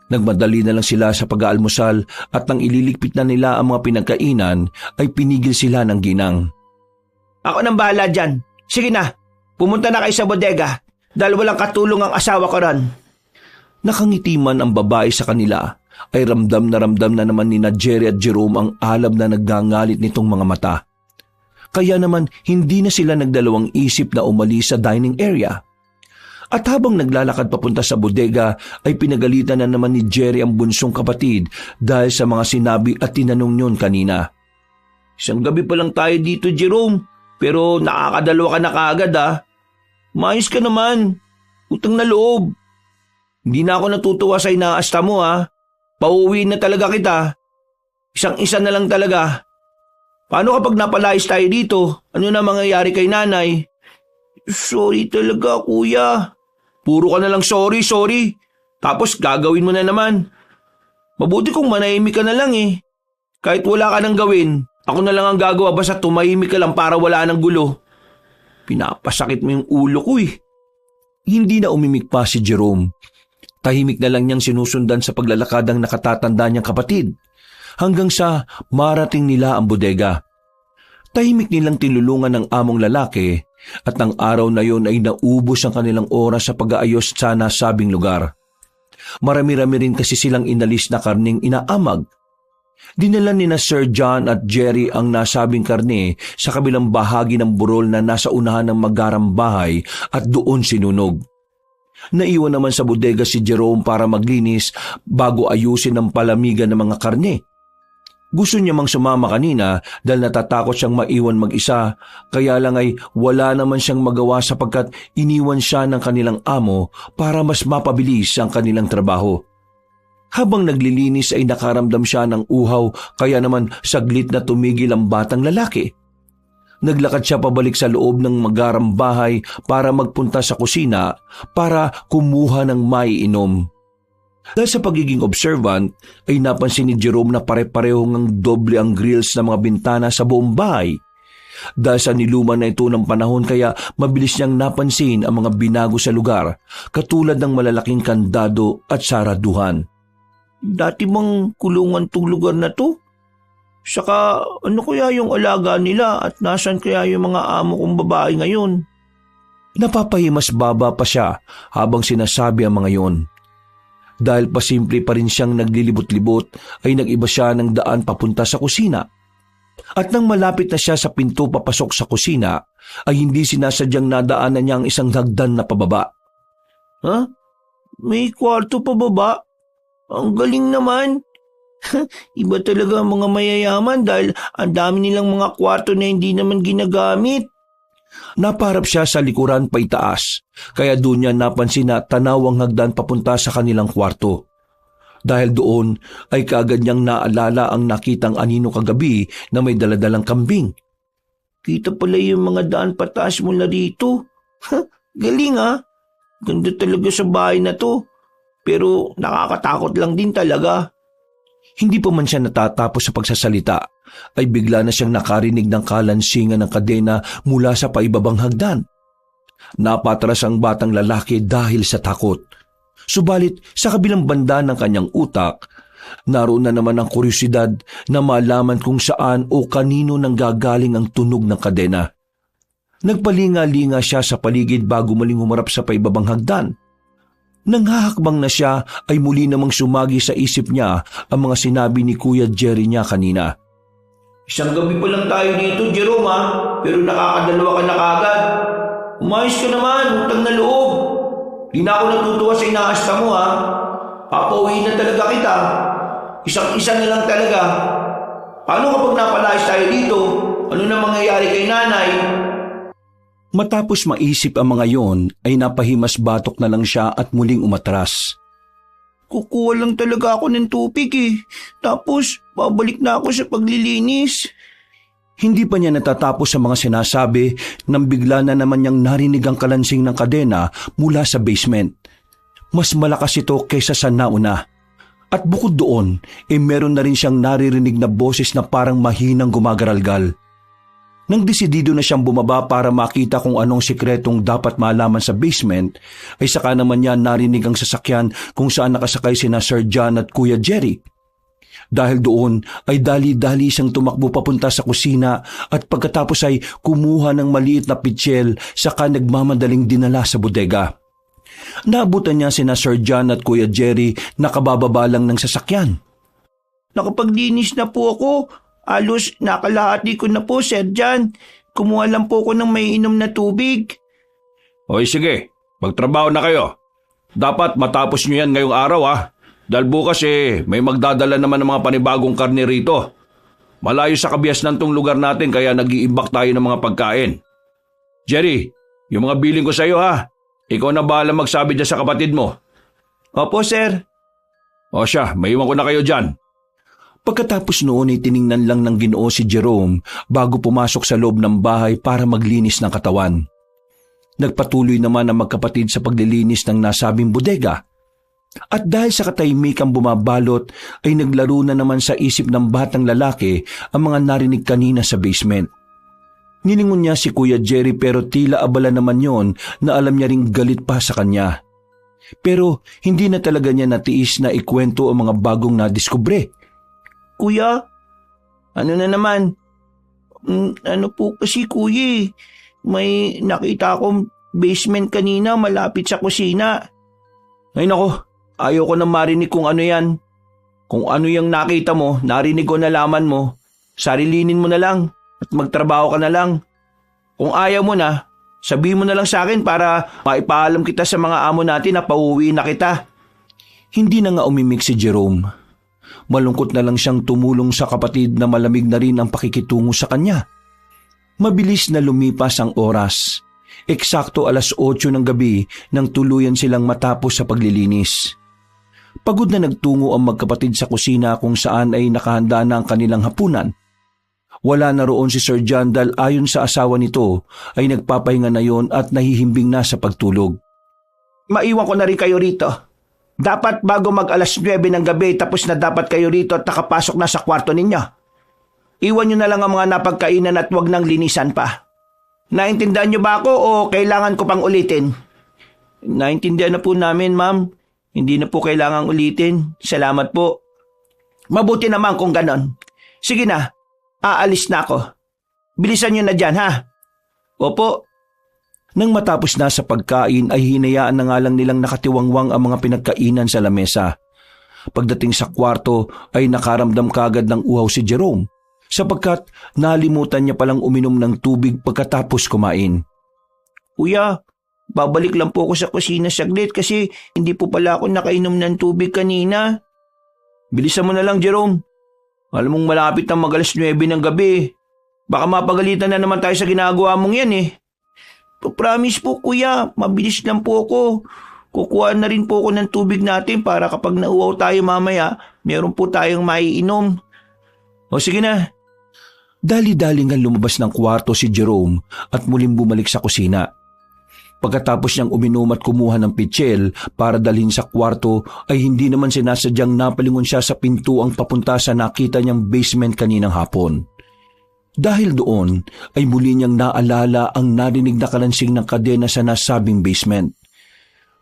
Nagmadali na lang sila sa pag-aalmusal at nang ililigpit na nila ang mga pinagkainan ay pinigil sila ng ginang. Ako nang bahala dyan. Sige na, pumunta na kayo sa bodega dahil walang katulong ang asawa ko ron. Nakangiti man ang babae sa kanila ay ramdam na naman ni Jerry at Jerome ang alab na naggangalit nitong mga mata. Kaya naman hindi na sila nagdalawang isip na umalis sa dining area. At habang naglalakad papunta sa bodega ay pinagalitan na naman ni Jerry ang bunsong kapatid dahil sa mga sinabi at tinanong niyon kanina. Isang gabi pa lang tayo dito, Jerome, pero nakakadalawa ka na kaagad Maayos ka naman. Utang na loob. Hindi na ako natutuwa sa inaasta mo Pauwiin na talaga kita. Isang-isa na lang talaga. Paano kapag napalayas tayo dito? Ano na mangyayari kay nanay? Sorry talaga, kuya. Puro ka na lang sorry. Tapos gagawin mo na naman. Mabuti kung manahimik ka na lang Kahit wala ka nang gawin, ako na lang ang gagawa basta tumahimik ka lang para wala nang gulo. Pinapasakit mo yung ulo ko Hindi na umimik pa si Jerome. Tahimik na lang niyang sinusundan sa paglalakad ang nakatatanda niyang kapatid hanggang sa marating nila ang bodega. Tahimik nilang tinulungan ng among lalaki at ng araw na yon ay naubos ang kanilang oras sa pag-aayos sa nasabing lugar. Marami-rami rin kasi silang inalis na karning inaamag. Dinala ni na Sir John at Jerry ang nasabing karne sa kabilang bahagi ng burol na nasa unahan ng magarang bahay at doon sinunog. Naiwan naman sa bodega si Jerome para maglinis bago ayusin ang palamigan ng mga karne. Gusto niya mang sumama kanina dahil natatakot siyang maiwan mag-isa, kaya lang ay wala naman siyang magawa sapagkat iniwan siya ng kanilang amo para mas mapabilis ang kanilang trabaho. Habang naglilinis ay nakaramdam siya ng uhaw kaya naman saglit na tumigil ang batang lalaki. Naglakad siya pabalik sa loob ng magarang bahay para magpunta sa kusina para kumuha ng maiinom. Dahil sa pagiging observant ay napansin ni Jerome na pare-parehong ang doble ang grills ng mga bintana sa buong bahay. Dahil sa niluman na ito ng panahon kaya mabilis niyang napansin ang mga binago sa lugar katulad ng malalaking kandado at saraduhan. Dati bang kulungan tong lugar na to? Saka ano kaya yung alaga nila at nasan kaya yung mga amo kong babae ngayon? Napapahimas baba pa siya habang sinasabi ang mga yon. Dahil pasimple pa rin siyang naglilibot-libot ay nag-iba siya ng daan papunta sa kusina. At nang malapit na siya sa pinto papasok sa kusina, ay hindi sinasadyang nadaanan niya ang isang hagdan na pababa. Ha? May kwarto pa baba? Ang galing naman. Iba talaga ang mga mayayaman dahil ang dami nilang mga kwarto na hindi naman ginagamit. Naparap siya sa likuran paitaas, kaya doon niya napansin na tanaw ang hagdan papunta sa kanilang kwarto. Dahil doon ay kaagad niyang naalala ang nakitang anino kagabi na may daladalang kambing. Kita pala yung mga daan pataas mula rito. Galing ha? Ganda talaga sa bahay na to. Pero nakakatakot lang din talaga. Hindi pa man siya natatapos sa pagsasalita, ay bigla na siyang nakarinig ng kalansingan ng kadena mula sa paibabang hagdan. Napatras ang batang lalaki dahil sa takot. Subalit sa kabilang banda ng kanyang utak, naroon na naman ang kuryosidad na malaman kung saan o kanino nang gagaling ang tunog ng kadena. Nagpalinga-linga siya sa paligid bago muling humarap sa paibabang hagdan. Nang hahakbang na siya ay muli namang sumagi sa isip niya ang mga sinabi ni Kuya Jerry niya kanina. Isang gabi pa lang tayo dito, Jerome ha? Pero nakakadalawa ka na kagad. Umayos ka naman, utang na loob. Di na ako natutuwa sa inaasta mo ha. Papauwiin na talaga kita. Isang-isa na lang talaga. Paano kapag napalayas tayo dito? Ano na mangyayari kay nanay? Matapos maisip ang mga yon, ay napahimas batok na lang siya at muling umatras. Kukuha lang talaga ako ng tubig eh. Tapos, babalik na ako sa paglilinis. Hindi pa niya natatapos sa mga sinasabi nang bigla na naman niyang narinig ang kalansing ng kadena mula sa basement. Mas malakas ito kaysa sa nauna. At bukod doon, meron na rin siyang naririnig na boses na parang mahinang gumagaralgal. Nang desidido na siyang bumaba para makita kung anong sikretong dapat malaman sa basement, ay saka naman niya narinig ang sasakyan kung saan nakasakay sina Sir John at Kuya Jerry. Dahil doon ay dali-dali siyang tumakbo papunta sa kusina at pagkatapos ay kumuha ng maliit na pitsyel saka nagmamadaling dinala sa bodega. Naabutan niya sina Sir John at Kuya Jerry na kabababa lang ng sasakyan. Nakapaglinis na po ako. Alos nakalahati ko na po, Sir John. Kumuha lang po ko ng may inom na tubig. Hoy sige, magtrabaho na kayo. Dapat matapos nyo yan ngayong araw Dahil bukas may magdadala naman ng mga panibagong karne rito. Malayo sa kabiasnan tong lugar natin kaya nag-iimbak tayo ng mga pagkain. Jerry, yung mga biling ko sa iyo Ikaw na bahala magsabi dyan sa kapatid mo. Opo, sir. O siya, maiwan ko na kayo dyan. Pagkatapos noon ay tiningnan lang ng Ginoo si Jerome bago pumasok sa loob ng bahay para maglinis ng katawan. Nagpatuloy naman ang magkapatid sa paglilinis ng nasabing bodega. At dahil sa katahimikang bumabalot ay naglaro na naman sa isip ng batang lalaki ang mga narinig kanina sa basement. Nilingon niya si Kuya Jerry pero tila abala naman yon na alam niya ring galit pa sa kanya. Pero hindi na talaga niya natiis na ikwento ang mga bagong nadiskubre. Kuya, ano na naman? Ano po kasi kuya may nakita akong basement kanina malapit sa kusina. Ay nako, ayaw ko na marinig kung ano yan. Kung ano yung nakita mo, narinig ko nalaman mo, sarilinin mo na lang at magtrabaho ka na lang. Kung ayaw mo na, sabihin mo na lang sa akin para maipaalam kita sa mga amo natin na pauwi na kita. Hindi na nga umimik si Jerome. Malungkot na lang siyang tumulong sa kapatid na malamig na rin ang pakikitungo sa kanya. Mabilis na lumipas ang oras. Eksakto 8:00 ng gabi nang tuluyan silang matapos sa paglilinis. Pagod na nagtungo ang magkapatid sa kusina kung saan ay nakahanda na ang kanilang hapunan. Wala na roon si Sir John dahil ayon sa asawa nito ay nagpapahinga na yon at nahihimbing na sa pagtulog. Maiwan ko na rin kayo rito. Dapat bago mag 9:00 ng gabi tapos na dapat kayo rito at nakapasok na sa kwarto ninyo. Iwan nyo na lang ang mga napagkainan at wag nang linisan pa. Naintindihan nyo ba ako o kailangan ko pang ulitin? Naintindihan na po namin, ma'am. Hindi na po kailangang ulitin. Salamat po. Mabuti naman kung ganon. Sige na, aalis na ako. Bilisan nyo na dyan, ha? Opo. Nang matapos na sa pagkain ay hinayaan na nga lang nilang nakatiwangwang ang mga pinagkainan sa lamesa. Pagdating sa kwarto ay nakaramdam kagad ng uhaw si Jerome. sapagkat nalimutan niya palang uminom ng tubig pagkatapos kumain. Kuya, babalik lang po ako sa kusina saglit kasi hindi po pala ako nakainom ng tubig kanina. Bilisan mo na lang, Jerome. Alam mong malapit na mag-alas 9 ng gabi. Baka mapagalitan na naman tayo sa ginagawa mong yan eh. Promise po kuya, mabilis lang po ako. Kukuha na rin po ako ng tubig natin para kapag nauwaw tayo mamaya, meron po tayong maiinom. O sige na. Dali-dali nga lumabas ng kwarto si Jerome at muling bumalik sa kusina. Pagkatapos niyang uminom at kumuha ng pitsil para dalhin sa kwarto ay hindi naman sinasadyang napalingon siya sa pintuang papunta sa nakita niyang basement kaninang hapon. Dahil doon ay muli niyang naalala ang narinig na kalansing ng kadena sa nasabing basement.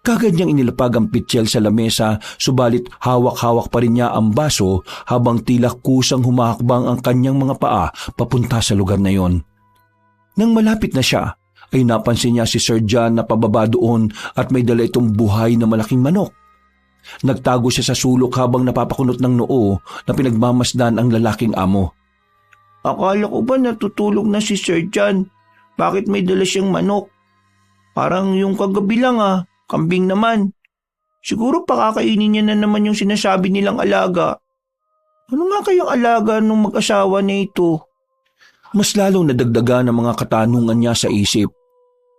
Kagad niyang inilapag ang pitsil sa lamesa, subalit hawak-hawak pa rin niya ang baso habang tila kusang humahakbang ang kanyang mga paa papunta sa lugar na yon. Nang malapit na siya, ay napansin niya si Sir John na pababa doon at may dala itong buhay na malaking manok. Nagtago siya sa sulok habang napapakunot ng noo na pinagmamasdan ang lalaking amo. Akala ko ba natutulog na si Sir John? Bakit may dala siyang manok? Parang yung kagabi lang kambing naman. Siguro pakakainin niya na naman yung sinasabi nilang alaga. Ano nga kayang alaga ng mag-asawa na ito? Mas lalong nadagdagan ang mga katanungan niya sa isip.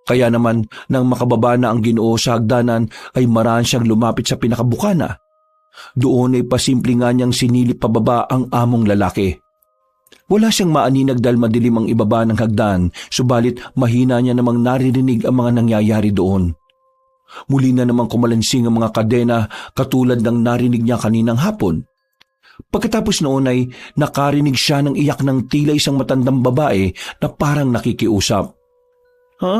Kaya naman nang makababa na ang Ginoo sa hagdanan ay maraan siyang lumapit sa pinakabukana. Doon ay pasimple nga niyang sinilip pababa ang among lalaki. Wala siyang maaninag dahil madilim ang ibaba ng hagdan, subalit mahina niya namang naririnig ang mga nangyayari doon. Muli na namang kumalansing ang mga kadena katulad ng narinig niya kaninang hapon. Pagkatapos noon ay nakarinig siya ng iyak ng tila isang matandang babae na parang nakikiusap. Ha?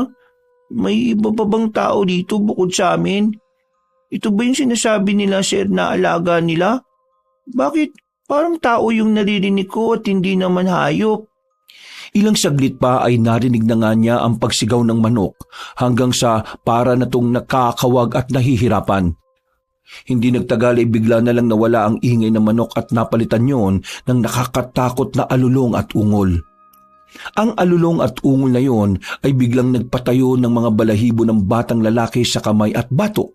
May iba pa bang tao dito bukod sa amin? Ito ba yung sinasabi nila, sir, na alaga nila? Bakit parang tao yung naririnig ko at hindi naman hayop? Ilang saglit pa ay narinig na nga niya ang pagsigaw ng manok hanggang sa para na tong nakakawag at nahihirapan. Hindi nagtagal ay bigla na lang nawala ang ingay ng manok at napalitan yon ng nakakatakot na alulong at ungol. Ang alulong at ungol na yon ay biglang nagpatayo ng mga balahibo ng batang lalaki sa kamay at batok.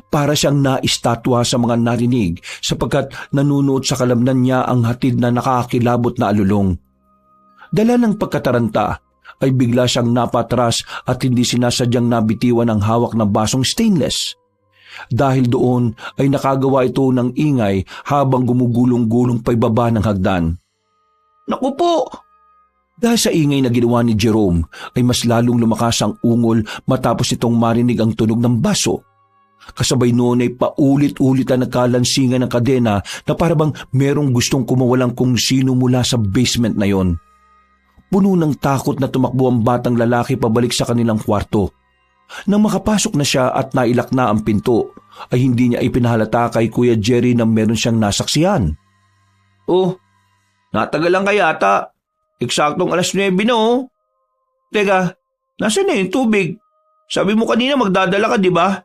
Para siyang naistatwa sa mga narinig sapagkat nanunuot sa kalamnan niya ang hatid na nakakilabot na alulong. Dala ng pagkataranta ay bigla siyang napatras at hindi sinasadyang nabitiwan ang hawak na basong stainless. Dahil doon ay nakagawa ito ng ingay habang gumugulong-gulong pa ibaba ng hagdan. Naku po! Dahil sa ingay na ginawa ni Jerome ay mas lalong lumakas ang ungol matapos itong marinig ang tunog ng baso. Kasabay noon ay paulit-ulit ang nagkalansingan ng kadena na parabang merong gustong kumawalang kung sino mula sa basement na yon. Puno ng takot na tumakbo ang batang lalaki pabalik sa kanilang kwarto. Nang makapasok na siya at nailak na ang pinto, ay hindi niya ipinahalata kay Kuya Jerry na meron siyang nasaksihan. Oh, natagal lang kaya ata. Eksaktong alas 9 na Teka, nasaan na yung tubig? Sabi mo kanina magdadala ka, di ba?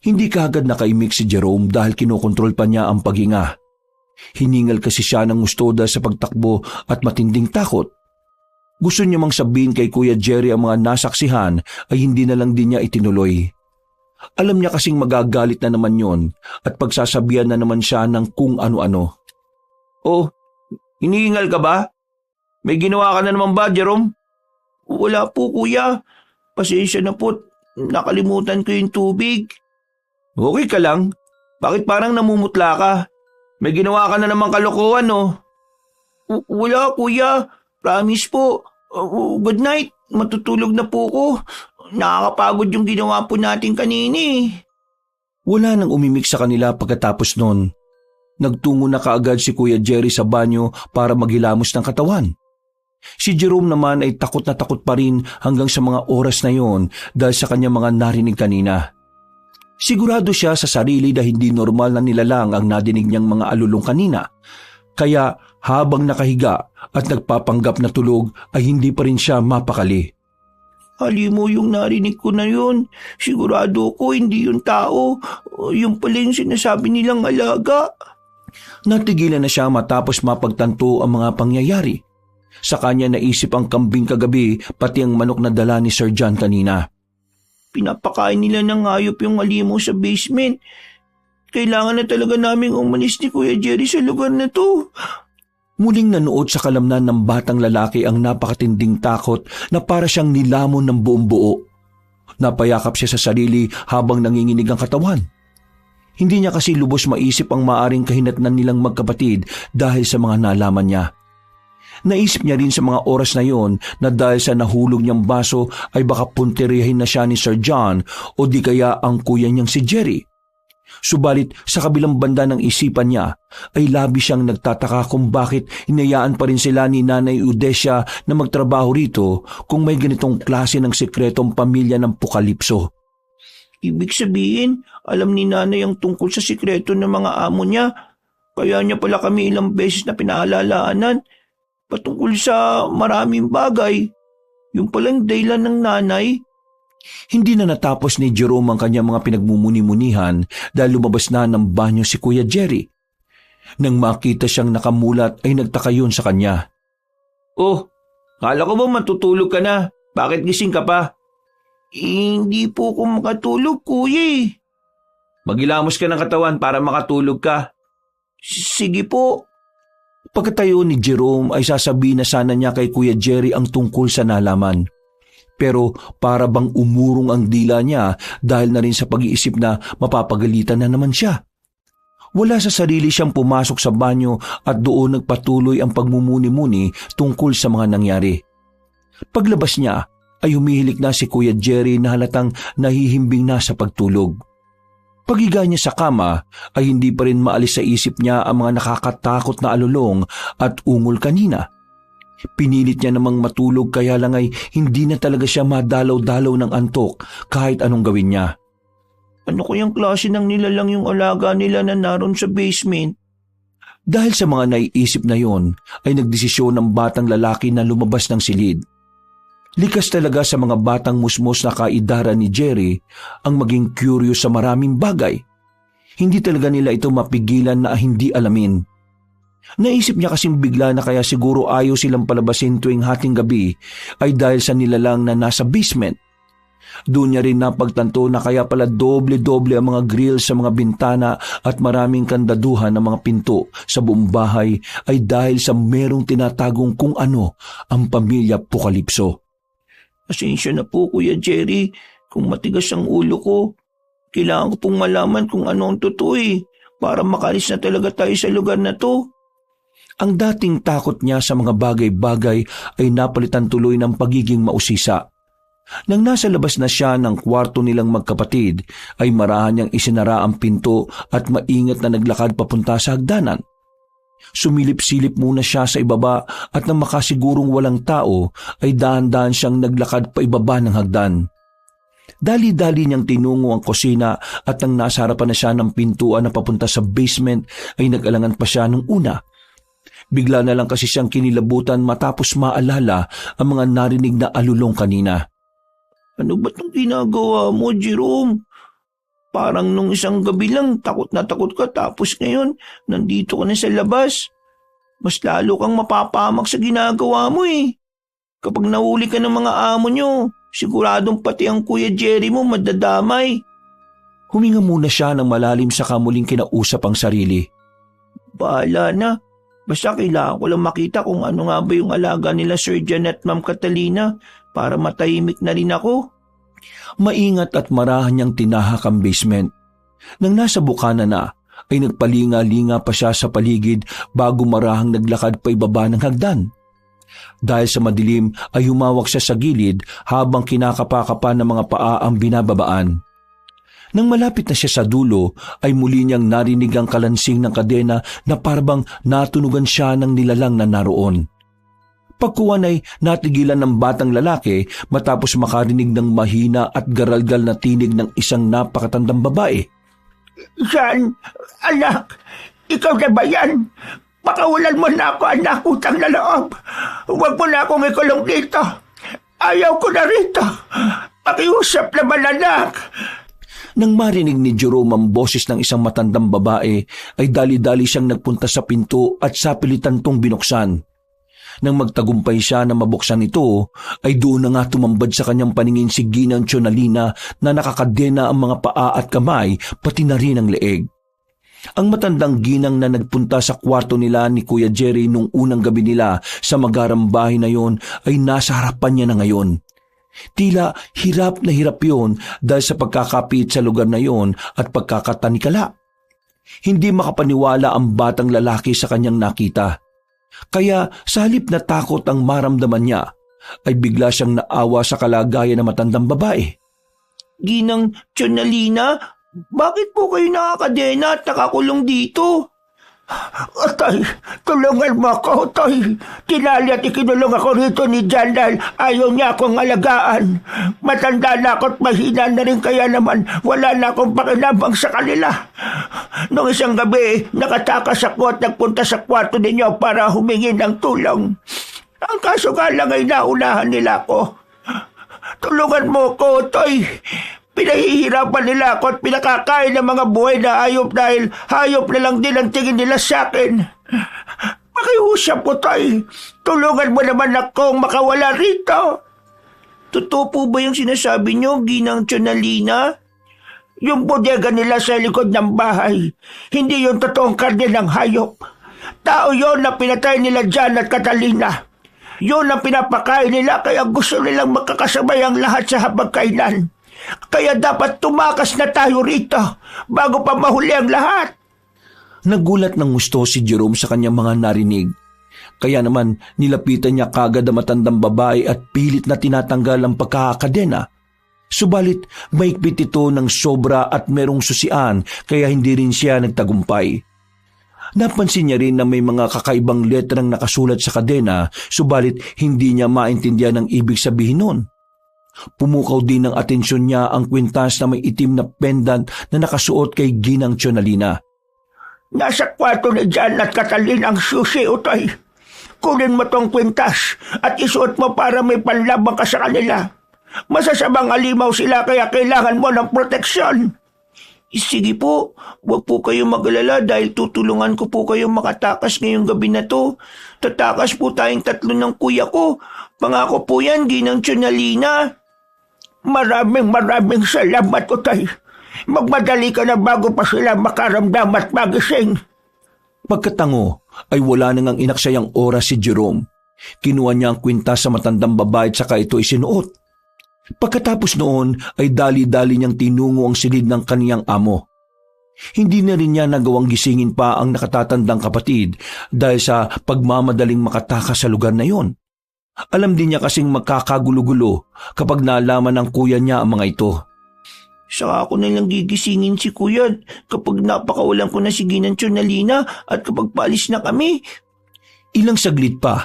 Hindi kaagad nakaimik si Jerome dahil kinokontrol pa niya ang paghinga. Hiningal kasi siya ng gusto dahil sa pagtakbo at matinding takot. Gusto niya mang sabihin kay Kuya Jerry ang mga nasaksihan ay hindi na lang din niya itinuloy. Alam niya kasing magagalit na naman yon at pagsasabihan na naman siya ng kung ano-ano. Oh, hinihingal ka ba? May ginawa ka na naman ba, Jerome? Wala po, kuya. Pasensya na po. Nakalimutan ko yung tubig. Okay ka lang? Bakit parang namumutla ka? May ginawa ka na naman kalokohan, Wala, kuya. Promise po. Good night. Matutulog na po ko. Nakakapagod yung ginawa po natin kanini. Wala nang umimik sa kanila pagkatapos nun. Nagtungo na kaagad si Kuya Jerry sa banyo para maghilamos ng katawan. Si Jerome naman ay takot na takot pa rin hanggang sa mga oras na yon dahil sa kanyang mga narinig kanina. Sigurado siya sa sarili na hindi normal na nilalang ang nadinig niyang mga alulong kanina. Kaya habang nakahiga at nagpapanggap na tulog ay hindi pa rin siya mapakali. Hali mo yung narinig ko na yun. Sigurado ko hindi yung tao. Yung pala yung sinasabi nilang alaga. Natigilan na siya matapos mapagtanto ang mga pangyayari. Sa kanya naisip ang kambing kagabi pati ang manok na dala ni Sir John kanina. Pinapakain nila ng hayop yung halimaw sa basement. Kailangan na talaga naming umalis ni Kuya Jerry sa lugar na to. Muling nanuot sa kalamnan ng batang lalaki ang napakatinding takot na para siyang nilamon ng buong buo. Napayakap siya sa sarili habang nanginginig ang katawan. Hindi niya kasi lubos maisip ang maaring kahinatnan nilang magkapatid dahil sa mga nalaman niya. Naisip niya rin sa mga oras na yon na dahil sa nahulog niyang baso ay baka punterihin na siya ni Sir John o di kaya ang kuya niyang si Jerry. Subalit sa kabilang banda ng isipan niya ay labi siyang nagtataka kung bakit hinayaan pa rin sila ni Nanay Udesia na magtrabaho rito kung may ganitong klase ng sekretong pamilya ng Pukalipso. Ibig sabihin, alam ni Nanay ang tungkol sa sikreto ng mga amo niya. Kaya niya pala kami ilang beses na pinaalalaanan patungkol sa maraming bagay. Yung palang dahilan ng Nanay. Hindi na natapos ni Jerome ang kanyang mga pinagmumuni-munihan dahil lumabas na ng banyo si Kuya Jerry. Nang makita siyang nakamulat ay nagtaka yun sa kanya. Oh, kala ko ba matutulog ka na? Bakit gising ka pa? Hindi po ako makatulog, kuya. Magilamos ka ng katawan para makatulog ka. Sige po. Pagkatayo ni Jerome ay sasabihin na sana niya kay Kuya Jerry ang tungkol sa nalaman. Pero para bang umurong ang dila niya dahil na rin sa pag-iisip na mapapagalitan na naman siya. Wala sa sarili siyang pumasok sa banyo at doon nagpatuloy ang pagmumuni-muni tungkol sa mga nangyari. Paglabas niya ay humihilik na si Kuya Jerry na halatang nahihimbing na sa pagtulog. Paghiga niya sa kama ay hindi pa rin maalis sa isip niya ang mga nakakatakot na alulong at ungol kanina. Pinilit niya namang matulog kaya lang ay hindi na talaga siya madalaw-dalaw ng antok kahit anong gawin niya. Ano kayang klase ng nilalang yung alaga nila na naroon sa basement? Dahil sa mga naiisip na yon ay nagdesisyon ng batang lalaki na lumabas ng silid. Likas talaga sa mga batang musmos na kaidara ni Jerry ang maging curious sa maraming bagay. Hindi talaga nila ito mapigilan na hindi alamin. Naisip niya kasing bigla na kaya siguro ayaw silang palabasin tuwing hating gabi ay dahil sa nilalang na nasa basement. Doon niya rin napagtanto na kaya pala doble-doble ang mga grill sa mga bintana at maraming kandaduhan ng mga pinto sa buong bahay ay dahil sa merong tinatagong kung ano ang pamilya Pukalipso. Pasensya na po, Kuya Jerry, kung matigas ang ulo ko. Kailangan ko pong malaman kung ano ang totoo para makalis na talaga tayo sa lugar na to. Ang dating takot niya sa mga bagay-bagay ay napalitan tuloy ng pagiging mausisa. Nang nasa labas na siya ng kwarto nilang magkapatid, ay marahan niyang isinara ang pinto at maingat na naglakad papunta sa hagdanan. Sumilip-silip muna siya sa ibaba at nang makasigurong walang tao, ay dahan-dahan siyang naglakad pa ibaba ng hagdan. Dali-dali niyang tinungo ang kusina at nang nasa harapan na siya ng pintuan na papunta sa basement, ay nag-alangan pa siya nung una. Bigla na lang kasi siyang kinilabutan matapos maalala ang mga narinig na alulong kanina. Ano ba itong ginagawa mo, Jerome? Parang nung isang gabi lang takot na takot ka tapos ngayon nandito ka na sa labas. Mas lalo kang mapapahamak sa ginagawa mo Kapag nahuli ka ng mga amo nyo, siguradong pati ang Kuya Jerry mo madadamay. Huminga muna siya ng malalim sa kamuling kinausap ang sarili. Bahala na. Basta kailangan ko lang makita kung ano nga ba yung alaga nila Sir John at Ma'am Catalina para matahimik na rin ako. Maingat at marahan niyang tinahak ang basement. Nang nasa bukana na, ay nagpalinga-linga pa siya sa paligid bago marahang naglakad pa ibaba ng hagdan. Dahil sa madilim ay humawak siya sa gilid habang kinakapa-kapa ng mga paa ang binababaan. Nang malapit na siya sa dulo, ay muli niyang narinig ang kalansing ng kadena na parabang natunugan siya ng nilalang na naroon. Pagkuwan ay natigilan ng batang lalaki matapos makarinig ng mahina at garalgal na tinig ng isang napakatandang babae. San? Anak? Ikaw na ba yan? Pakawalan mo na ako, anak, utang na loob. Huwag mo na akong ikulong dito. Ayaw ko na rito. Pakiusap naman, anak. Nang marinig ni Jerome ang boses ng isang matandang babae, ay dali-dali siyang nagpunta sa pinto at sapilitan tong binuksan. Nang magtagumpay siya na mabuksan ito, ay doon na nga tumambad sa kanyang paningin si Ginang Tsionalina na nakakadena ang mga paa at kamay, pati na rin ang leeg. Ang matandang ginang na nagpunta sa kwarto nila ni Kuya Jerry nung unang gabi nila sa magarang bahay na yon ay nasa harapan niya na ngayon. Tila hirap na hirap yon dahil sa pagkakapit sa lugar na yon at pagkakatanikala. Hindi makapaniwala ang batang lalaki sa kanyang nakita. Kaya sa halip na takot ang maramdaman niya, ay bigla siyang naawa sa kalagayan ng matandang babae. Ginang Tsionalina, bakit po kayo nakakadena at nakakulong dito? Tay, tulungan mo ako, Tay. Tinali at ikinulong ako rito ni Jan dahil ayaw niya akong alagaan. Matanda na ako at mahina na rin, kaya naman wala na akong pakinabang sa kanila. Noong isang gabi, nakatakas ako at nagpunta sa kwarto ninyo para humingi ng tulong. Ang kaso nga lang ay naunahan nila ako. Tulungan mo ko, Tay. Pinahihirapan nila ako at pinakakain ng mga buhay na hayop dahil hayop na lang din ang tingin nila sa akin. Pakiusap po, Tay. Tulungan mo naman akong makawala rito. Totoo po ba yung sinasabi niyo, Ginang Tsionalina? Yung bodega nila sa likod ng bahay, hindi yung totoong karne ng hayop. Tao yon na pinatay nila Jan at Catalina. Yun ang pinapakain nila, kaya gusto nilang makakasabay ang lahat sa hapagkainan. Kaya dapat tumakas na tayo rito bago pa mahuli ang lahat. Nagulat ng gusto si Jerome sa kanyang mga narinig. Kaya naman nilapitan niya kagad ang matandang babae at pilit na tinatanggal ang pagkakadena. Subalit maigpit ito ng sobra at merong susian, kaya hindi rin siya nagtagumpay. Napansin niya rin na may mga kakaibang letrang nakasulat sa kadena, subalit hindi niya maintindihan ang ibig sabihin nun. Pumukaw din ng atensyon niya ang kwintas na may itim na pendant na nakasuot kay Ginang Tsionalina. Nasa kwarto ni Jan at Catalina ang susi, Utay. Kunin mo tong kwintas at isuot mo para may panlabang ka sa kanila. Masasamang alimaw sila, kaya kailangan mo ng proteksyon. Sige po, huwag po kayong mag-alala dahil tutulungan ko po kayong makatakas ngayong gabi na to. Tatakas po tayong 3 ng kuya ko. Pangako po yan, Ginang Tsionalina. Maraming salamat, Utay. Magmadali ka na bago pa sila makaramdam at magising. Pagkatango ay wala nang ang inaksayang oras si Jerome. Kinuha niya ang kwintas sa matandang babae at saka ito isinuot. Pagkatapos noon ay dali-dali niyang tinungo ang silid ng kaniyang amo. Hindi na rin niya nagawang gisingin pa ang nakatatandang kapatid dahil sa pagmamadaling makatakas sa lugar na yon. Alam din niya kasing magkakagulo-gulo kapag nalaman ng kuya niya ang mga ito. Saka ako na lang gigisingin si kuya kapag napakawalan ko na si Ginang Tsionalina at kapag paalis na kami. Ilang saglit pa,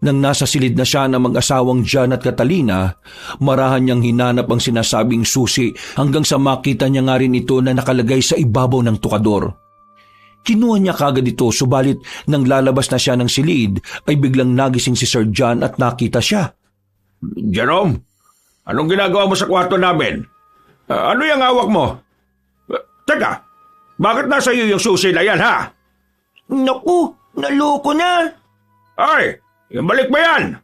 nang nasa silid na siya ng mag-asawang Jan at Catalina, marahan niyang hinanap ang sinasabing susi hanggang sa makita niya nga rin ito na nakalagay sa ibabaw ng tukador. Kinuha niya kagad ito, subalit nang lalabas na siya ng silid ay biglang nagising si Sir John at nakita siya. Jerome, anong ginagawa mo sa kwarto namin? Ano yung hawak mo? Teka, bakit nasa iyo yung susi na yan, ha? Naku, naloko na. Ay, balik mo yan!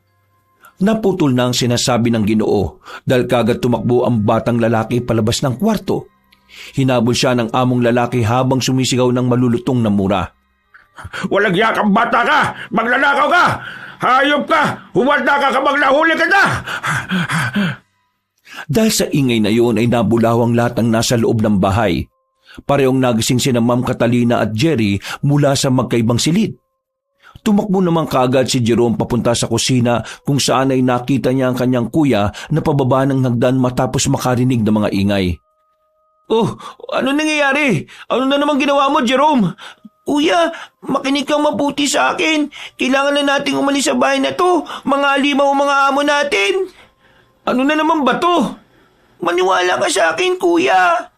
Naputol na ang sinasabi ng Ginoo dahil kagad tumakbo ang batang lalaki palabas ng kwarto. Hinabol siya ng among lalaki habang sumisigaw ng malulutong na mura. Walang yakang bata ka! Magnanakaw ka! Hayop ka! Humanda ka kapag nahuli ka na! Dahil sa ingay na iyon ay nabulawang lahat ng nasa loob ng bahay. Parehong nagising sina Ma'am Catalina at Jerry mula sa magkaibang silid. Tumakbo naman kaagad si Jerome papunta sa kusina kung saan ay nakita niya ang kanyang kuya na pababa ng hagdan matapos makarinig ng mga ingay. Oh, ano nangyayari? Ano na naman ginawa mo, Jerome? Kuya, makinig kang mabuti sa akin. Kailangan na nating umalis sa bahay na to. Mga alimaw mga amo natin. Ano na naman ba to? Maniwala ka sa akin, kuya.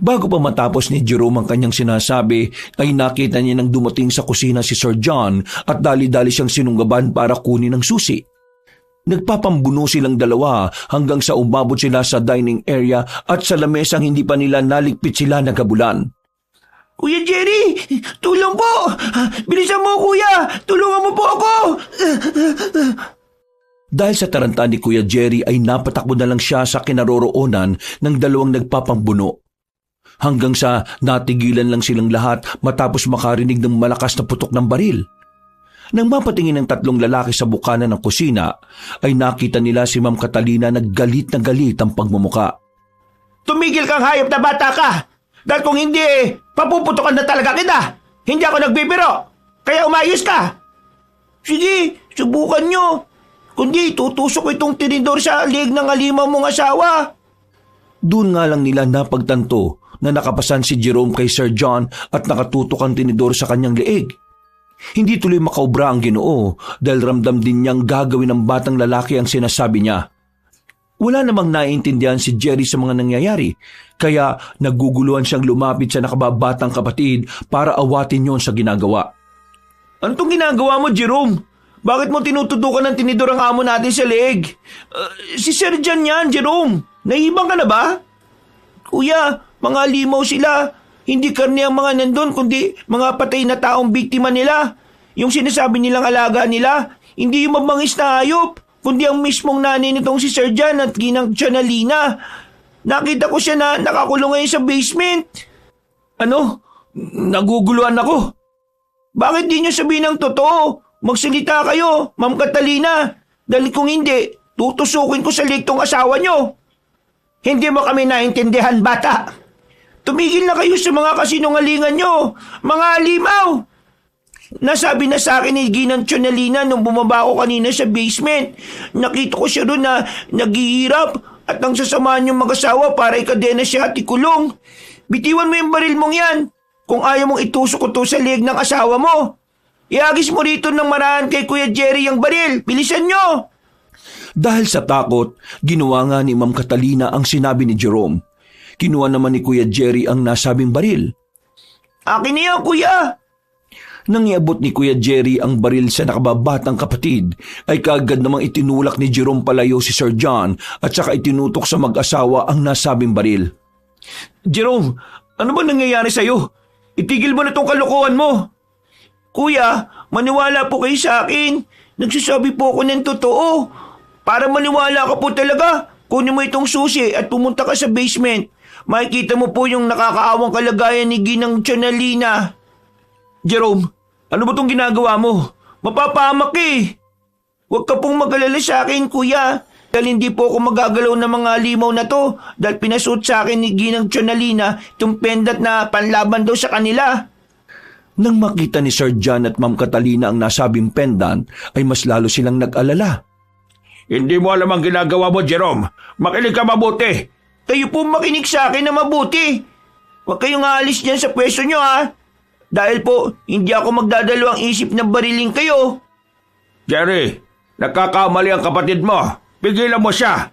Bago pa matapos ni Jerome ang kanyang sinasabi, ay nakita niya nang dumating sa kusina si Sir John at dali-dali siyang sinunggaban para kunin ang susi. Nagpapambuno silang dalawa hanggang sa umabot sila sa dining area at sa lamesang hindi pa nila naligpit sila nagabulan. Kuya Jerry, tulong po! Bilisan mo, kuya! Tulungan mo po ako! Dahil sa taranta ni Kuya Jerry ay napatakbo na lang siya sa kinaroroonan ng dalawang nagpapambuno. Hanggang sa natigilan lang silang lahat matapos makarinig ng malakas na putok ng baril. Nang mapatingin ng tatlong lalaki sa bukana ng kusina, ay nakita nila si Ma'am Catalina na galit ang pagmumuka. Tumigil kang hayop na bata ka! Dahil kung hindi, papuputokan na talaga kita! Hindi ako nagbibiro! Kaya umayos ka! Sige, subukan nyo! Kundi tutusok ko itong tinidor sa liig ng alimaw mong asawa! Doon nga lang nila napagtanto na nakapasan si Jerome kay Sir John at nakatutok ang tinidor sa kanyang leeg. Hindi tuloy makaubra ang Ginoo dahil ramdam din niyang gagawin ng batang lalaki ang sinasabi niya. Wala namang naiintindihan si Jerry sa mga nangyayari, kaya naguguluhan siyang lumapit sa nakababatang kapatid para awatin yon sa ginagawa. Anong ginagawa mo, Jerome? Bakit mo tinututukan ng tinidor ang amo natin sa leeg? Si Sir John yan, Jerome. Nahibang ka na ba? Kuya, mga limaw sila. Hindi karne ang mga nandun, kundi mga patay na taong biktima nila. Yung sinasabi nilang alaga nila, hindi yung mabangis na hayop, kundi ang mismong nanay nitong si Sir John at ginang Chanalina. Nakita ko siya na nakakulong ngayon sa basement. Ano? Naguguluhan ako. Bakit di niyo sabihin ang totoo? Magsalita kayo, Ma'am Catalina. Dahil kung hindi, tutusukin ko sa liktong asawa niyo. Hindi mo kami naintindihan, bata. Tumigil na kayo sa mga kasinungalingan nyo, mga alimaw! Nasabi na sa akin ni Ginang Chonalina nung bumaba ako kanina sa basement. Nakita ko siya doon na naghihirap at nang sasamahan yung mag-asawa para ikadena siya at ikulong. Bitiwan mo yung baril mong yan kung ayaw mong itusok ko to sa leeg ng asawa mo. Iagis mo rito ng marahan kay Kuya Jerry ang baril. Bilisan nyo! Dahil sa takot, ginawa nga ni Ma'am Catalina ang sinabi ni Jerome. Kinuha naman ni Kuya Jerry ang nasabing baril. Akin na yan, kuya! Nang iabot ni Kuya Jerry ang baril sa nakababatang kapatid, ay kaagad namang itinulak ni Jerome palayo si Sir John at saka itinutok sa mag-asawa ang nasabing baril. Jerome, ano ba nangyayari sa'yo? Itigil mo na tong kalokohan mo! Kuya, maniwala po kayo sa akin. Nagsasabi po ako ng totoo. Para maniwala ka po talaga, kunin mo itong susi at pumunta ka sa basement. Makikita mo po yung nakakaawang kalagayan ni Ginang Chanalina. Jerome, ano ba itong ginagawa mo? Mapapahamak eh. Huwag ka pong mag-alala sa akin, kuya. Dahil hindi po ako magagalaw ng mga limaw na to dahil pinasuot sa akin ni Ginang Chanalina itong pendant na panlaban daw sa kanila. Nang makita ni Sir John at Ma'am Catalina ang nasabing pendant, ay mas lalo silang nag-alala. Hindi mo alam ang ginagawa mo, Jerome. Makinig ka mabuti. Kayo po makinig sa akin na mabuti. Huwag kayong aalis dyan sa pwesto nyo, ha? Dahil po, hindi ako magdadalawang isip na bariling kayo. Jerry, nagkakamali ang kapatid mo. Pigilan mo siya.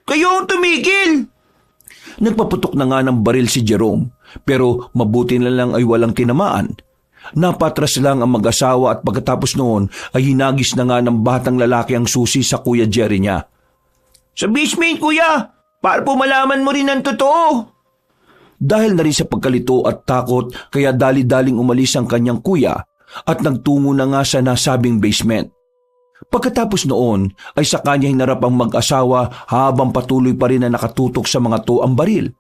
Kayo ang tumigil. Nagpaputok na nga ng baril si Jerome, pero mabuti na lang ay walang tinamaan. Napatras lang ang mag-asawa at pagkatapos noon ay hinagis na nga ng batang lalaki ang susi sa Kuya Jerry niya. Sa basement, kuya! Para po malaman mo rin ang totoo. Dahil na rin sa pagkalito at takot, kaya dali-daling umalis ang kanyang kuya at nagtungo na nga sa nasabing basement. Pagkatapos noon ay sa kanya hinarap ang mag-asawa habang patuloy pa rin na nakatutok sa mga to ang baril.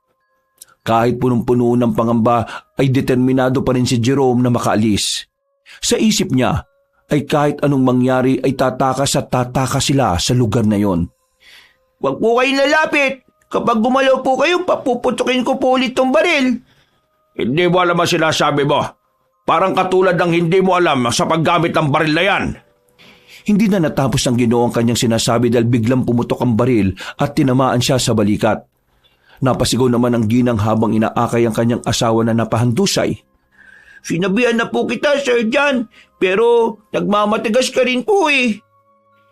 Kahit punong-puno ng pangamba ay determinado pa rin si Jerome na makaalis. Sa isip niya ay kahit anong mangyari ay tatakas at tatakas sila sa lugar na yon. Huwag po kayong lalapit. Kapag gumalaw po kayo, papuputukin ko po ulit tong baril. Hindi mo alam ang sinasabi mo. Parang katulad ng hindi mo alam sa paggamit ng baril na yan. Hindi na natapos ng Ginoo ang kanyang sinasabi dahil biglang pumutok ang baril at tinamaan siya sa balikat. Napasigaw naman ang ginang habang inaakay ang kanyang asawa na napahandusay. Sinabihan na po kita, Sir John, pero nagmamatigas ka rin po eh.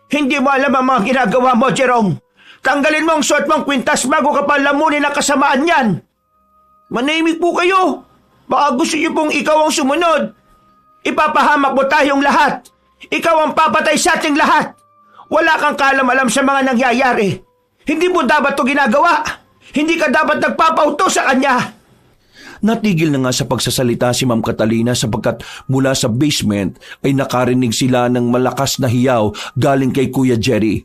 Hindi mo alam ang mga ginagawa mo, Jerome. Tanggalin mo ang suot mong kwintas bago ka pa lamunin ang kasamaan yan. Manahimik po kayo. Baka gusto niyo pong ikaw ang sumunod. Ipapahamak mo tayong lahat. Ikaw ang papatay sa ating lahat. Wala kang kaalam-alam sa mga nangyayari. Hindi mo dapat to ginagawa. Hindi ka dapat nagpapauto sa kanya. Natigil na nga sa pagsasalita si Ma'am Catalina sapagkat mula sa basement ay nakarinig sila ng malakas na hiyaw galing kay Kuya Jerry.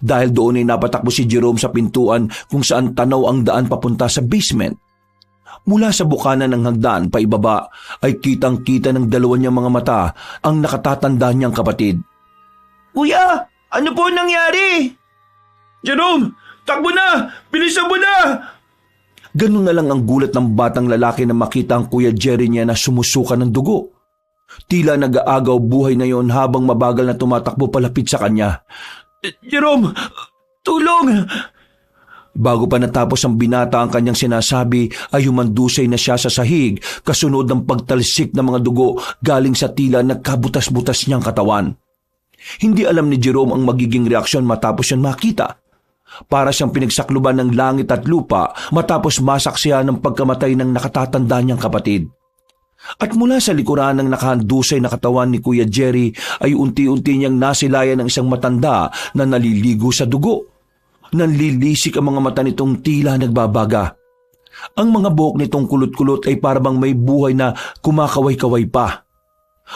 Dahil doon ay napatakbo si Jerome sa pintuan kung saan tanaw ang daan papunta sa basement. Mula sa bukana ng hagdan paibaba ay kitang-kita ng dalawa niyang mga mata ang nakatatanda niyang kapatid. Kuya, ano po nangyari? Jerome, takbo na! Bilisan mo na! Ganun na lang ang gulat ng batang lalaki na makita ang Kuya Jerry niya na sumusuka ng dugo. Tila nag-aagaw buhay na yon habang mabagal na tumatakbo palapit sa kanya. Jerome, tulong! Bago pa natapos ang binata ang kanyang sinasabi ay humandusay na siya sa sahig kasunod ng pagtalsik ng mga dugo galing sa tila nagkabutas-butas niyang katawan. Hindi alam ni Jerome ang magiging reaksyon matapos yan makita. Para siyang pinagsakluban ng langit at lupa matapos masaksihan ng pagkamatay ng nakatatanda niyang kapatid. At mula sa likuran ng nakahandusay na katawan ni Kuya Jerry ay unti-unti niyang nasilayan ng isang matanda na naliligo sa dugo. Nanlilisik ang mga mata nitong tila nagbabaga. Ang mga buhok nitong kulot-kulot ay parabang may buhay na kumakaway-kaway pa.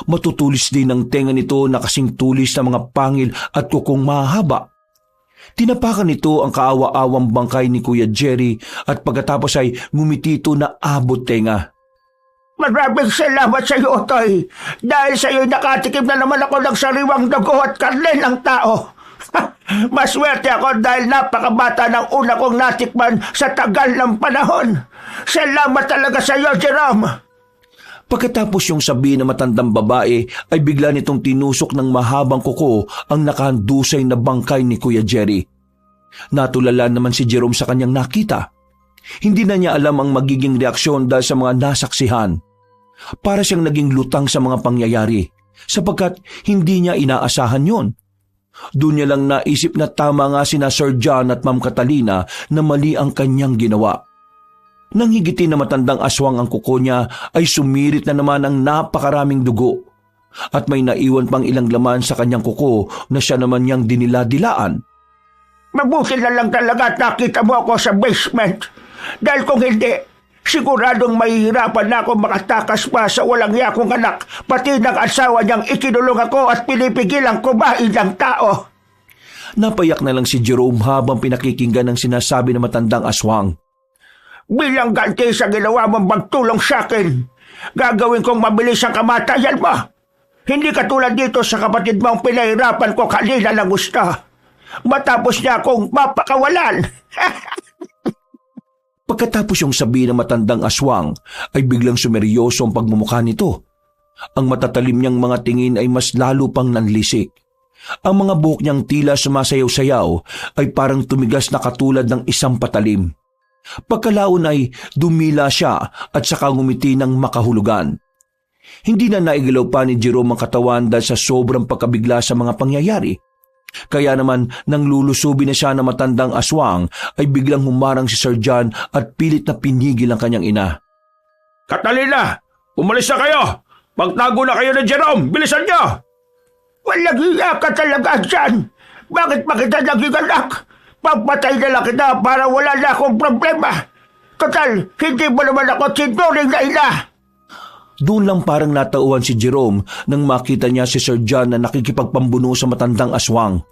Matutulis din ang tenga nito na kasing tulis ng mga pangil at kukong mahaba. Tinapakan nito ang kaawa-awang bangkay ni Kuya Jerry at pagkatapos ay ngumitito na abot tenga. Maraming salamat sa iyo, Otoy. Dahil sa iyo nakatikim na naman ako ng sariwang dugo at karne ng tao. Maswerte ako dahil napakabata ng una kong natikman sa tagal ng panahon. Salamat talaga sa iyo, Jerome. Pagkatapos yung sabihin ng matandang babae ay bigla nitong tinusok ng mahabang kuko ang nakahandusay na bangkay ni Kuya Jerry. Natulala naman si Jerome sa kanyang nakita. Hindi na niya alam ang magiging reaksyon dahil sa mga nasaksihan. Para siyang naging lutang sa mga pangyayari sapagkat hindi niya inaasahan yon. Doon niya lang naisip na tama nga sina Sir John at Ma'am Catalina na mali ang kanyang ginawa. Nang higitin na matandang aswang ang kuko niya ay sumirit na naman ang napakaraming dugo at may naiwan pang ilang laman sa kanyang kuko na siya naman niyang dinila-dilaan. Mabuti na lang talaga at nakita mo ako sa basement. Dahil kung hindi, siguradong mahihirapan na ako makatakas pa sa walang yakong anak, pati ng asawa niyang ikinulong ako at pinipigilang kumain ng tao. Napayak na lang si Jerome habang pinakikinggan ang sinasabi ng matandang aswang. Bilang ganti sa ginawa mong magtulong sa akin, gagawin kong mabilis ang kamatayan mo. Hindi katulad dito sa kapatid mong pinahirapan ko kanina ng gusto. Matapos niya akong mapakawalan. Pagkatapos yung sabi ng matandang aswang, ay biglang sumeryoso ang pagmumukha nito. Ang matatalim niyang mga tingin ay mas lalo pang nanlisik. Ang mga buhok niyang tila sumasayaw-sayaw ay parang tumigas na katulad ng isang patalim. Pagkalaon ay dumila siya at saka ngumiti ng makahulugan. Hindi na naigilaw pa ni Jerome ang katawan dahil sa sobrang pagkabigla sa mga pangyayari. Kaya naman nang lulusubi na siya ng matandang aswang ay biglang humarang si Sir John at pilit na pinigil ang kanyang ina. Catalina, umalis na kayo! Magtago na kayo ni Jerome! Bilisan niyo! Walang hiya ka talaga dyan. Bakit pa kita naging anak? Papatay na lang kita para wala na akong problema. Total, hindi mo naman ako sinuring na ina. Doon lang parang natauhan si Jerome nang makita niya si Sir John na nakikipagpambuno sa matandang aswang.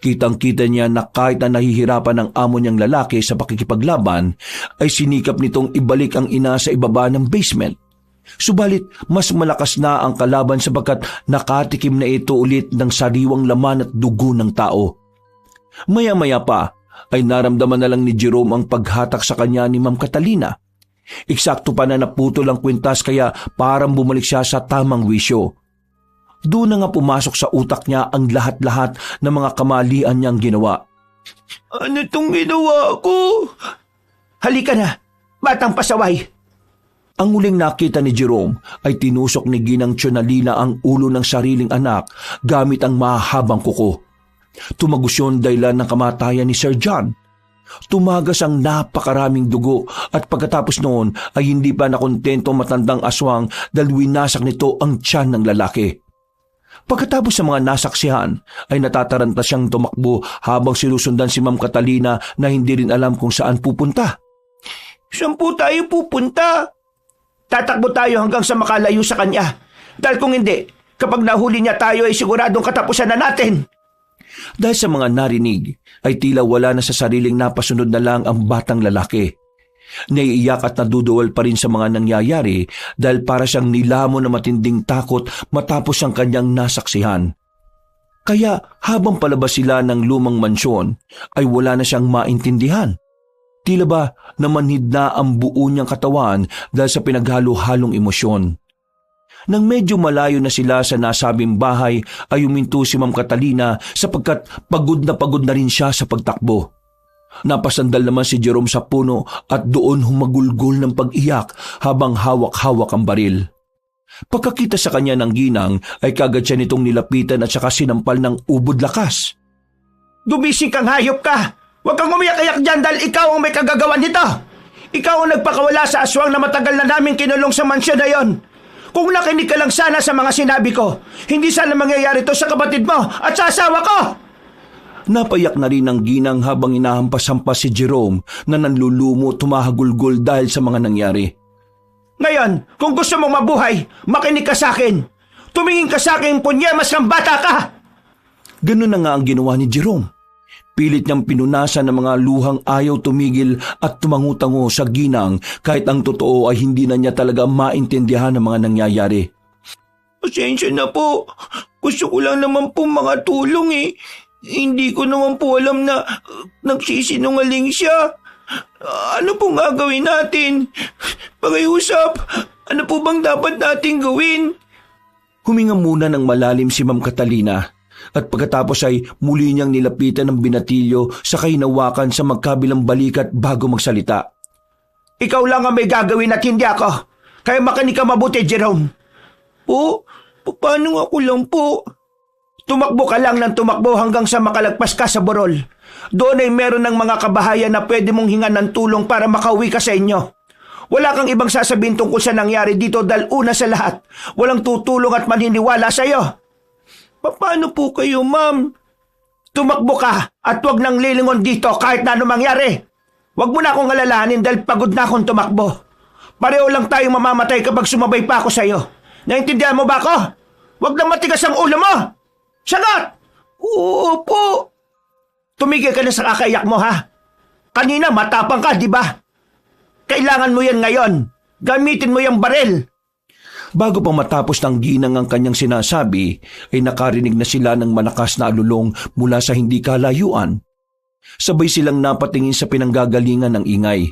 Kitang-kita niya na kahit na nahihirapan ang amo niyang lalaki sa pakikipaglaban, ay sinikap nitong ibalik ang ina sa ibaba ng basement. Subalit, mas malakas na ang kalaban sapagkat nakatikim na ito ulit ng sariwang laman at dugo ng tao. Maya-maya pa, ay naramdaman na lang ni Jerome ang paghatak sa kanya ni Ma'am Catalina. Eksakto pa na naputol ang kwintas kaya parang bumalik siya sa tamang wisyo. Doon na nga pumasok sa utak niya ang lahat-lahat ng mga kamalian niyang ginawa. Ano itong ginawa ko? Halika na, batang pasaway. Ang huling nakita ni Jerome ay tinusok ni Ginang Tsionalina ang ulo ng sariling anak gamit ang mahabang kuko. Tumagos yun dahilan ng kamatayan ni Sir John. Tumagas ang napakaraming dugo at pagkatapos noon ay hindi pa nakontento ang matandang aswang dahil winasak nito ang tiyan ng lalaki. Pagkatapos sa mga nasaksihan, ay natataranta siyang tumakbo habang sinusundan si Ma'am Catalina na hindi rin alam kung saan pupunta. Saan po tayo pupunta? Tatakbo tayo hanggang sa makalayo sa kanya. Dahil kung hindi, kapag nahuli niya tayo ay siguradong katapusan na natin. Dahil sa mga narinig, ay tila wala na sa sariling napasunod na lang ang batang lalaki. Naiiyak at naduduwal pa rin sa mga nangyayari dahil para siyang nilamon na matinding takot matapos ang kanyang nasaksihan. Kaya habang palabas sila ng lumang mansyon ay wala na siyang maintindihan. Tila ba namanhid na ang buo niyang katawan dahil sa pinaghalo-halong emosyon. Nang medyo malayo na sila sa nasabing bahay ay huminto si Ma'am Catalina sapagkat pagod na rin siya sa pagtakbo. Napasandal naman si Jerome sa puno at doon humagulgol ng pag-iyak habang hawak-hawak ang baril. Pagkakita sa kanya ng ginang ay kagad siya nitong nilapitan at saka sinampal ng ubod lakas. Gumising kang hayop ka! Huwag kang umiyak-iyak dyan dahil ikaw ang may kagagawan nito! Ikaw ang nagpakawala sa aswang na matagal na namin kinulong sa mansyon na yon. Kung nakinig ka lang sana sa mga sinabi ko, hindi sana mangyayari to sa kapatid mo at sa asawa ko! Napayak na rin ang ginang habang inahampas-hampas si Jerome na nanlulumo tumahagulgol dahil sa mga nangyari. Ngayon, kung gusto mong mabuhay, makinig ka sa akin. Tumingin ka sa akin, punyemas kang bata ka! Ganun na nga ang ginawa ni Jerome. Pilit niyang pinunasan ng mga luhang ayaw tumigil at tumangutango sa ginang kahit ang totoo ay hindi na niya talaga maintindihan ang mga nangyayari. Pasensya na po. Gusto ko lang naman po mga tulong eh. Hindi ko naman po alam na nagsisinungaling siya. Ano pong gagawin natin? Pakiusap, ano po bang dapat nating gawin? Huminga muna ng malalim si Ma'am Catalina at pagkatapos ay muli niyang nilapitan ng binatilyo sa kainawakan sa magkabilang balikat bago magsalita. Ikaw lang ang may gagawin at hindi ako. Kaya makinig ka mabuti, Jerome. Po, paano ako lang po? Tumakbo ka lang ng tumakbo hanggang sa makalagpas ka sa burol. Doon ay meron ng mga kabahayan na pwede mong hingan ng tulong para makauwi ka sa inyo. Wala kang ibang sasabihin tungkol sa nangyari dito dahil una sa lahat, walang tutulong at maniniwala sa iyo. Paano po kayo, ma'am? Tumakbo ka at huwag nang lilingon dito kahit na ano mangyari. Huwag mo na akong alalahanin dahil pagod na akong tumakbo. Pareho lang tayong mamamatay kapag sumabay pa ako sa iyo. Naintindihan mo ba ako? Huwag nang matigas ang ulo mo! Sagot! Oo po. Tumigil ka na sa kakaiyak mo, ha? Kanina matapang ka, di ba? Kailangan mo yan ngayon. Gamitin mo yung baril. Bago pa matapos ng ginang ang kanyang sinasabi, ay nakarinig na sila ng malakas na alulong mula sa hindi kalayuan. Sabay silang napatingin sa pinanggagalingan ng ingay.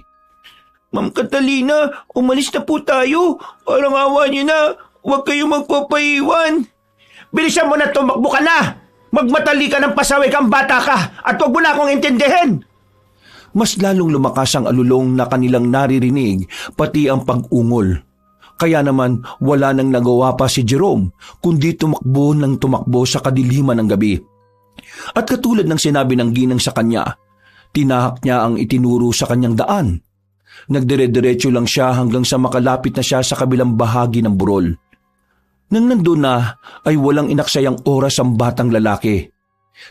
Ma'am Catalina, umalis na po tayo. Parang awa niyo na. Huwag kayong magpapaiwan. Bilisan mo na, tumakbo ka na! Magmatali ka ng pasaway kang bata ka at huwag mo na akong intindihin! Mas lalong lumakas ang alulong na kanilang naririnig pati ang pag-ungol. Kaya naman wala nang nagawa pa si Jerome kundi tumakbo ng tumakbo sa kadiliman ng gabi. At katulad ng sinabi ng ginang sa kanya, tinahak niya ang itinuro sa kanyang daan. Nagdire-diretso lang siya hanggang sa makalapit na siya sa kabilang bahagi ng burol. Nang nandun na ay walang inaksayang oras ang batang lalaki.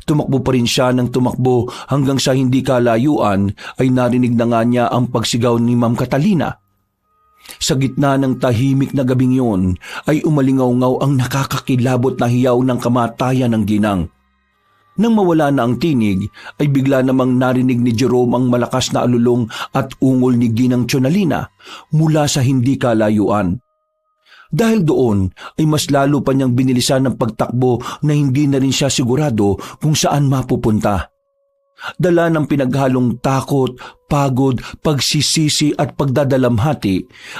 Tumakbo pa rin siya ng tumakbo hanggang sa hindi kalayuan ay narinig na nga niya ang pagsigaw ni Ma'am Catalina. Sa gitna ng tahimik na gabing yun ay umalingaw-ngaw ang nakakakilabot na hiyaw ng kamatayan ng ginang. Nang mawala na ang tinig ay bigla namang narinig ni Jerome ang malakas na alulong at ungol ni Ginang Chonalina mula sa hindi kalayuan. Dahil doon ay mas lalo pa niyang binilisan ng pagtakbo na hindi na rin siya sigurado kung saan mapupunta. Dala ng pinaghalong takot, pagod, pagsisisi at pagdadalamhati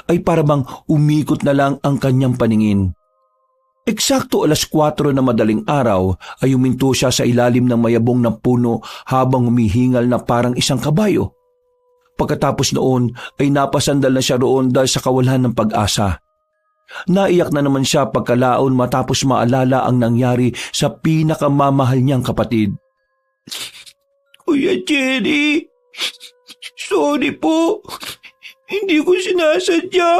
ay parabang umikot na lang ang kanyang paningin. Eksakto 4:00 na madaling araw ay huminto siya sa ilalim ng mayabong na puno habang humihingal na parang isang kabayo. Pagkatapos noon ay napasandal na siya roon dahil sa kawalan ng pag-asa. Naiyak na naman siya pagkalaon matapos maalala ang nangyari sa pinakamamahal niyang kapatid. Kuya Jerry, sorry po. Hindi ko sinasadya.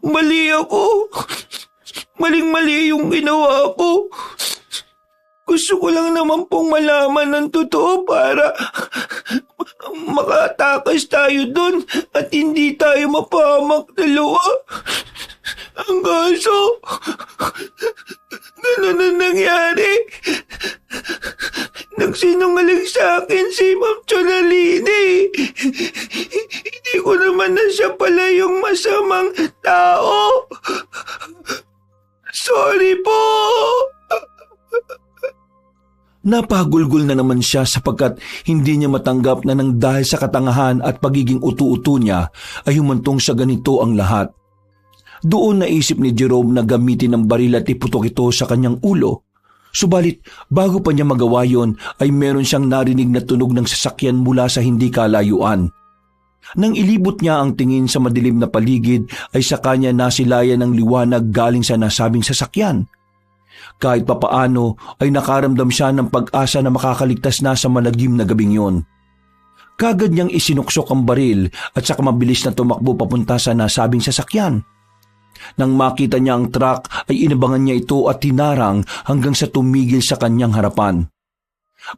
Mali ako. Maling-mali yung ginawa ko. Gusto ko lang naman pong malaman ng totoo para makatakas tayo doon at hindi tayo mapahamak dalawa. Ang kaso, ganun ang nangyari. Nagsinungaling sa akin si Ma'am Chonalini. Hindi ko naman na siya pala yung masamang tao. Sorry po. Napagulgol na naman siya sapagkat hindi niya matanggap na nang dahil sa katangahan at pagiging utu-utu niya ay humantong sa ganito ang lahat. Doon naisip ni Jerome na gamitin ang baril at iputok ito sa kanyang ulo. Subalit bago pa niya magawa yon ay meron siyang narinig na tunog ng sasakyan mula sa hindi kalayuan. Nang ilibot niya ang tingin sa madilim na paligid ay sa kanya nasilayan ng liwanag galing sa nasabing sasakyan. Kahit papaano ay nakaramdam siya ng pag-asa na makakaligtas na sa malagim na gabing yon. Kagad niyang isinuksok ang baril at saka mabilis na tumakbo papunta sa nasabing sasakyan. Nang makita niya ang truck ay inabangan niya ito at tinarang hanggang sa tumigil sa kanyang harapan.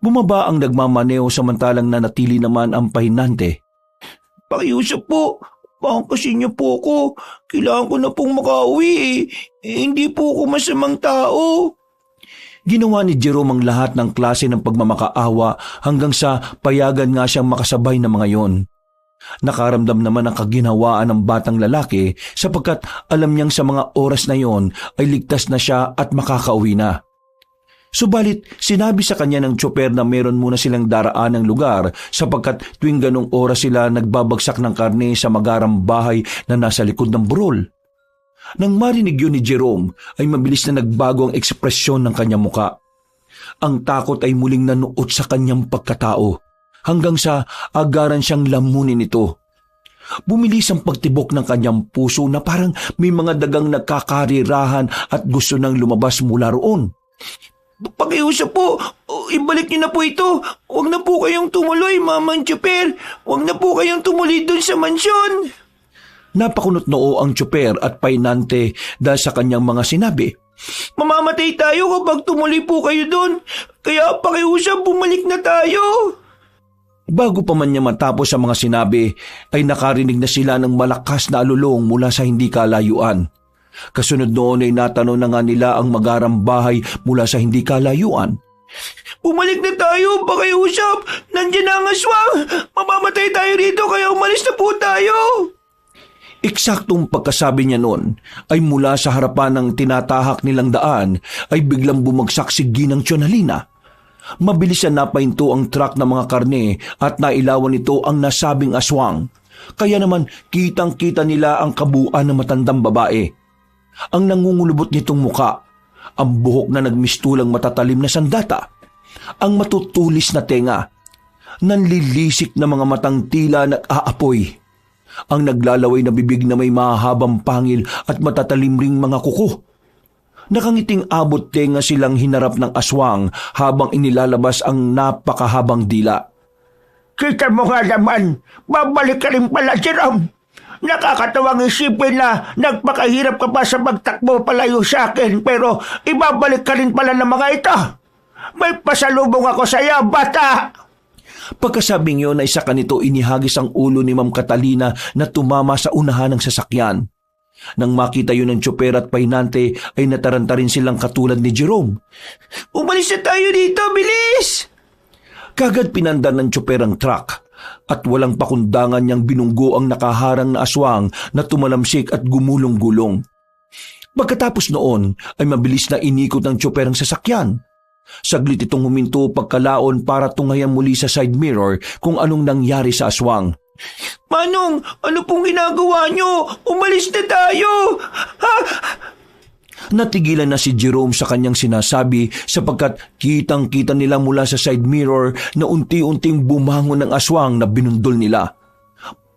Bumaba ang nagmamaneo samantalang nanatili naman ang pahinante. Pakiusap po. Pangkasin niyo po ko. Kailangan ko na pong makauwi hindi po ako masamang tao. Ginawa ni Jerome ang lahat ng klase ng pagmamakaawa hanggang sa payagan nga siyang makasabay na mga yon. Nakaramdam naman ang kaginhawaan ng batang lalaki sapagkat alam niyang sa mga oras na yon ay ligtas na siya at makakauwi na. Subalit sinabi sa kanya ng tsoper na meron muna silang daraan ng lugar sapagkat tuwing ganong oras sila nagbabagsak ng karne sa magarang bahay na nasa likod ng burol. Nang marinig yun ni Jerome ay mabilis na nagbago ang ekspresyon ng kanyang muka. Ang takot ay muling nanuot sa kanyang pagkatao hanggang sa agaran siyang lamunin ito. Bumilis ang pagtibok ng kanyang puso na parang may mga dagang nagkakarirahan at gusto nang lumabas mula roon. Pakiusap po, ibalik niyo na po ito. Huwag na po kayong tumuloy, Mamang Tsoper. Huwag na po kayong tumuloy doon sa mansyon. Napakunot noo ang tsoper at painante dahil sa kanyang mga sinabi. Mamamatay tayo kapag tumuloy po kayo doon. Kaya pakiusap, bumalik na tayo. Bago pa man niya matapos ang mga sinabi, ay nakarinig na sila ng malakas na alulong mula sa hindi kalayuan. Kasunod noon ay natanong na nga nila ang magarang bahay mula sa hindi kalayuan. Bumalik na tayo, pakiusap. Nandiyan na ang aswang. Mamamatay tayo rito kaya umalis na po tayo. Eksaktong pagkasabi niya noon ay mula sa harapan ng tinatahak nilang daan ay biglang bumagsak si Ginang Chonalina. Mabilis na napahinto ang truck ng mga karne at nailawan nito ang nasabing aswang. Kaya naman kitang-kita nila ang kabuuan ng matandang babae. Ang nangungulubot nitong muka, ang buhok na nagmistulang matatalim na sandata, ang matutulis na tenga, nanlilisik na mga matang tila nag-aapoy, ang naglalaway na bibig na may mahahabang pangil at matatalim ring mga kuko. Nakangiting abot tenga silang hinarap ng aswang habang inilalabas ang napakahabang dila. Kita mo nga naman, babalik ka rin pala, Jerome. Nakakatawang isipin na nagpakahirap ka pa sa magtakbo palayo sa akin pero ibabalik ka rin pala ng mga ito. May pasalubong ako sa iyo, bata! Pagkasabing yon ay sa kanito inihagis ang ulo ni Ma'am Catalina na tumama sa unahan ng sasakyan. Nang makita yun ng tsoper at pahinante ay nataranta rin silang katulad ni Jerome. Umalis na tayo dito, bilis! Kagad pinandan ng tsoper ang truck at walang pakundangan niyang binunggo ang nakaharang na aswang na tumalamsik at gumulong-gulong. Pagkatapos noon ay mabilis na inikot ng tsoper ang sasakyan. Saglit itong huminto pagkalaon para tungayan muli sa side mirror kung anong nangyari sa aswang. Manong, ano pong ginagawa niyo? Umalis na tayo! Ha? Natigilan na si Jerome sa kanyang sinasabi sapagkat kitang-kita nila mula sa side mirror na unti-unting bumangon ng aswang na binundol nila.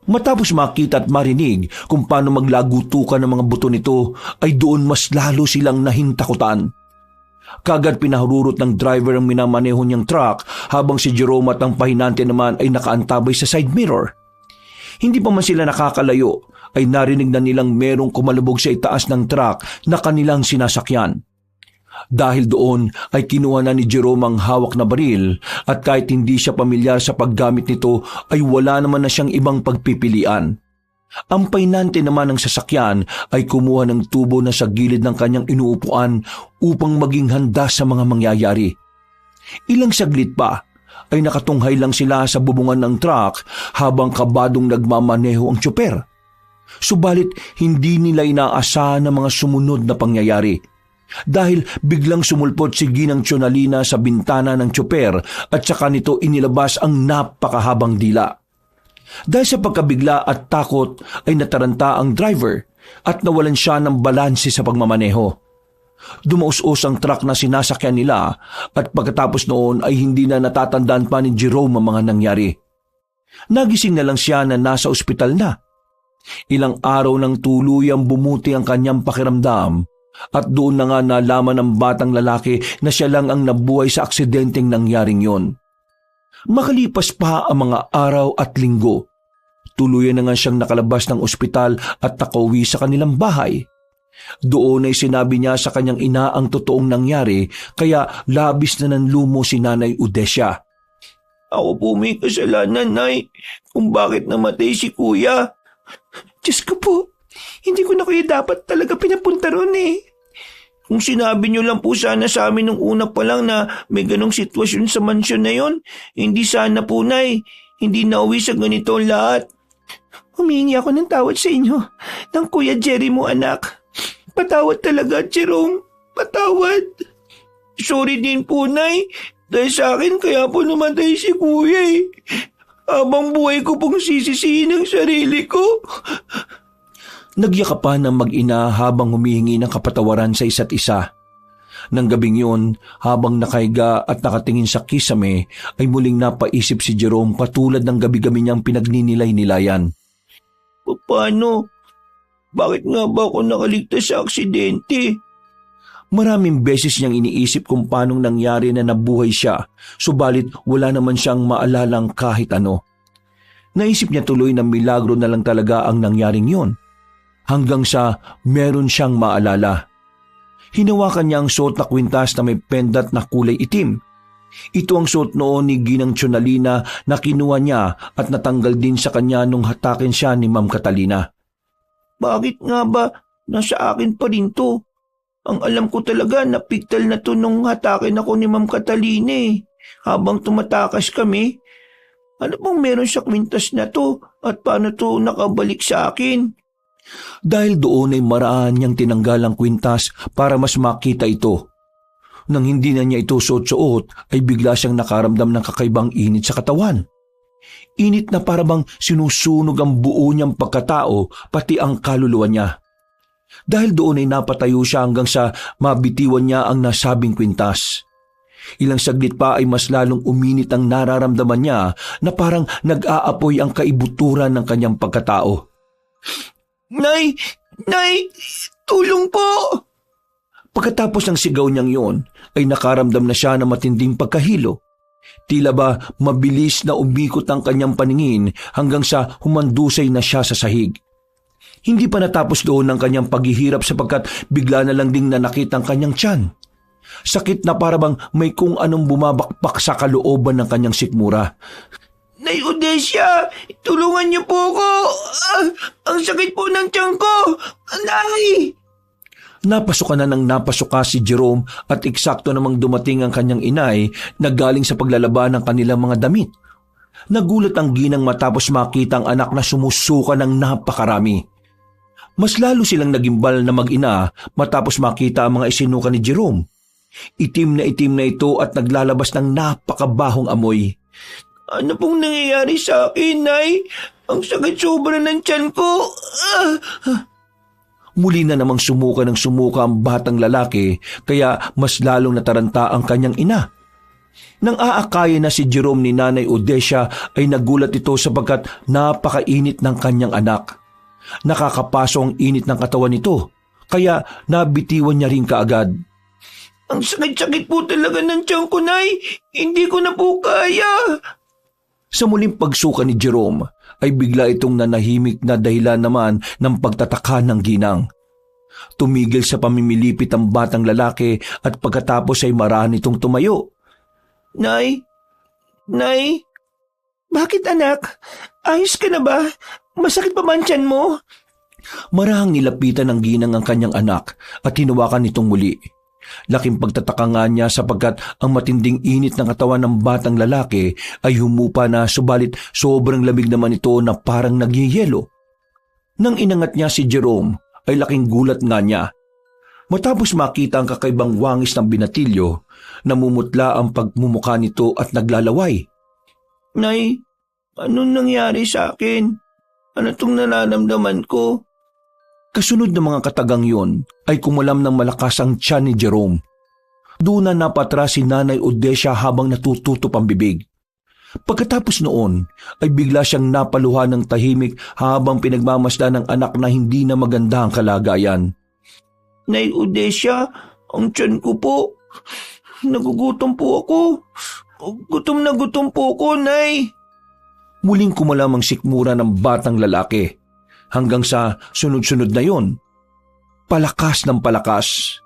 Matapos makita at marinig kung paano maglagutukan ng mga buto nito ay doon mas lalo silang nahintakutan. Kagad pinahururot ng driver ang minamaneho niyang truck habang si Jerome at ang pahinante naman ay nakaantabay sa side mirror. Hindi pa man sila nakakalayo ay narinig na nilang merong kumalubog sa itaas ng truck na kanilang sinasakyan. Dahil doon ay kinuha na ni Jerome ang hawak na baril at kahit hindi siya pamilyar sa paggamit nito ay wala naman na siyang ibang pagpipilian. Ang painante naman ng sasakyan ay kumuha ng tubo na sa gilid ng kanyang inuupuan upang maging handa sa mga mangyayari. Ilang saglit pa ay nakatunghay lang sila sa bubungan ng truck habang kabadong nagmamaneho ang tsoper. Subalit hindi nila inaasahan ang mga sumunod na pangyayari. Dahil biglang sumulpot si Ginang Tsionalina sa bintana ng tsoper at saka nito inilabas ang napakahabang dila. Dahil sa pagkabigla at takot ay nataranta ang driver at nawalan siya ng balanse sa pagmamaneho. Dumaus-us ang truck na sinasakyan nila at pagkatapos noon ay hindi na natatandaan pa ni Jerome ang mga nangyari. Nagising na lang siya na nasa ospital na. Ilang araw nang tuluyang bumuti ang kanyang pakiramdam at doon na nga nalaman ng batang lalaki na siya lang ang nabuhay sa aksidenteng nangyaring yon. Makalipas pa ang mga araw at linggo, tuluyan na nga siyang nakalabas ng ospital at nakauwi sa kanilang bahay. Doon ay sinabi niya sa kanyang ina ang totoong nangyari kaya labis na nanlumo si Nanay Odesya. Ako po may kasalanan, Nay, kung bakit namatay si Kuya. Diyos ko po, hindi ko na kayo dapat talaga pinapunta ron eh. Kung sinabi niyo lang po sana sa amin nung una pa lang na may ganong sitwasyon sa mansyon na yon, hindi sana po, Nay, hindi nauwi sa ganito lahat. Humingi ako ng tawad sa inyo, ng Kuya Jerry mo, anak. Patawad talaga, Jerome. Patawad. Sorry din po, Nay. Dahil sa akin, kaya po namatay si Kuya eh. Habang buhay ko pong sisisihin ang sarili ko. Nagyakapan ng mag-ina habang humihingi ng kapatawaran sa isa't isa. Nang gabing yun, habang nakahiga at nakatingin sa kisame, ay muling napaisip si Jerome katulad ng gabi-gabi niyang pinagninilay-nilayan. Paano? Bakit nga ba ako nakaligtas sa aksidente? Maraming beses niyang iniisip kung paanong nangyari na nabuhay siya, subalit wala naman siyang maalalang kahit ano. Naisip niya tuloy na milagro na lang talaga ang nangyaring yun. Hanggang sa meron siyang maalala. Hinawakan niya ang suot na kwintas na may pendant na kulay itim. Ito ang suot noon ni Ginang Tsionalina na kinuha niya at natanggal din sa kanya nung hatakin siya ni Ma'am Catalina. Bakit nga ba nasa akin pa rin to? Ang alam ko talaga na piktal na to nung hatakin ako ni Ma'am Catalina eh. Habang tumatakas kami, ano bang meron sa kwintas na to at paano to nakabalik sa akin? Dahil doon ay maraan niyang tinanggal ang kwintas para mas makita ito. Nang hindi na niya ito suot-suot ay bigla siyang nakaramdam ng kakaibang init sa katawan. Init na parabang sinusunog ang buo niyang pagkatao pati ang kaluluwa niya. Dahil doon ay napatayo siya hanggang sa mabitiwan niya ang nasabing kwintas. Ilang saglit pa ay mas lalong uminit ang nararamdaman niya na parang nag-aapoy ang kaibuturan ng kanyang pagkatao. Nay! Nay! Tulong po! Pagkatapos ng sigaw niyang yon, ay nakaramdam na siya ng matinding pagkahilo. Tila ba mabilis na umikot ang kanyang paningin hanggang sa humandusay na siya sa sahig. Hindi pa natapos doon ang kanyang paghihirap sapagkat bigla na lang ding nanakit ang kanyang tiyan. Sakit na parabang may kung anong bumabakbak sa kalooban ng kanyang sikmura. Nay Odesya, tulungan niyo po ako. Ang sakit po ng tiyan ko. Nay! Napasukan na ng napasuka si Jerome at eksakto namang dumating ang kanyang inay na galing sa paglalaba ng kanilang mga damit. Nagulat ang ginang matapos makita ang anak na sumusuka ng napakarami. Mas lalo silang nagimbal na mag-ina matapos makita ang mga isinuka ni Jerome. Itim na ito at naglalabas ng napakabahong amoy. Ano pong nangyayari sa akin, Nay? Ang sakit sobra ng tiyan ko. Muli na namang sumuka ang batang lalaki kaya mas lalong nataranta ang kanyang ina. Nang aakaya na si Jerome ni Nanay Odesya ay nagulat ito sapagkat napakainit ng kanyang anak. Nakakapaso ang init ng katawan nito kaya nabitiwan niya rin kaagad. Ang sakit-sakit po talaga ng tiyan ko, Nay. Hindi ko na po kaya. Sa muling pagsuka ni Jerome ay bigla itong nanahimik na dahilan naman ng pagtataka ng ginang. Tumigil sa pamimilipit ang batang lalaki at pagkatapos ay marahan itong tumayo. Nay? Nay? Bakit anak? Ayos ka na ba? Masakit pa man tiyan mo? Marahang nilapitan ng ginang ang kanyang anak at hinawakan itong muli. Laking pagtataka nga niya sapagkat ang matinding init ng katawan ng batang lalaki ay humupa na subalit sobrang lamig naman ito na parang nagyeyelo. Nang inangat niya si Jerome ay laking gulat nga niya. Matapos makita ang kakaibang wangis ng binatilyo, namumutla ang pagmumukha nito at naglalaway. Nay, anong nangyari sa akin? Ano itong nararamdaman ko? Kasunod ng mga katagang yon ay kumalam ng malakas ang tiyan ni Jerome. Doon na napatras si Nanay Odesia habang natututok ang bibig. Pagkatapos noon ay bigla siyang napaluha ng tahimik habang pinagmamasdan ng anak na hindi na maganda ang kalagayan. Nay Odesia, ang tiyan ko po. Nagugutom po ako. Gutom na gutom po ko, Nay. Muling kumalam ang sikmura ng batang lalaki. Hanggang sa sunod-sunod na yon, palakas ng palakas.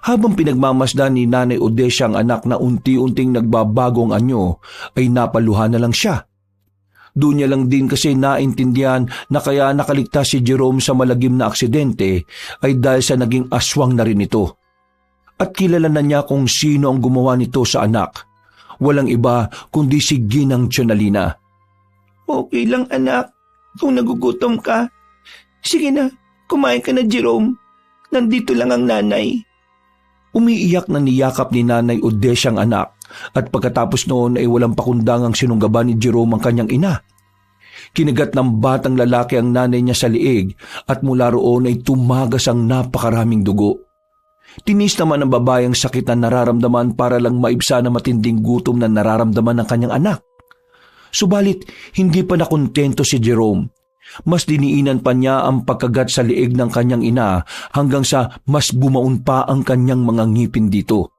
Habang pinagmamasdan ni Nanay Odesia ang anak na unti-unting nagbabagong anyo, ay napaluha na lang siya. Doon niya lang din kasi naintindihan na kaya nakaligtas si Jerome sa malagim na aksidente ay dahil sa naging aswang na rin ito. At kilala na niya kung sino ang gumawa nito sa anak. Walang iba kundi si Ginang Tiyonalina. Okay lang anak, kung nagugutom ka. Sige na, kumain ka na Jerome. Nandito lang ang nanay. Umiiyak na niyakap ni Nanay Odesia ang anak at pagkatapos noon ay walang pakundangang sinunggaban ni Jerome ang kanyang ina. Kinagat ng batang lalaki ang nanay niya sa liig at mula roon ay tumagas ang napakaraming dugo. Tinis naman ng babae ang sakit na nararamdaman para lang maibsa na matinding gutom na nararamdaman ng kanyang anak. Subalit, hindi pa nakontento si Jerome. Mas diniinan pa niya ang pagkagat sa liig ng kanyang ina hanggang sa mas bumaon pa ang kanyang mga ngipin dito.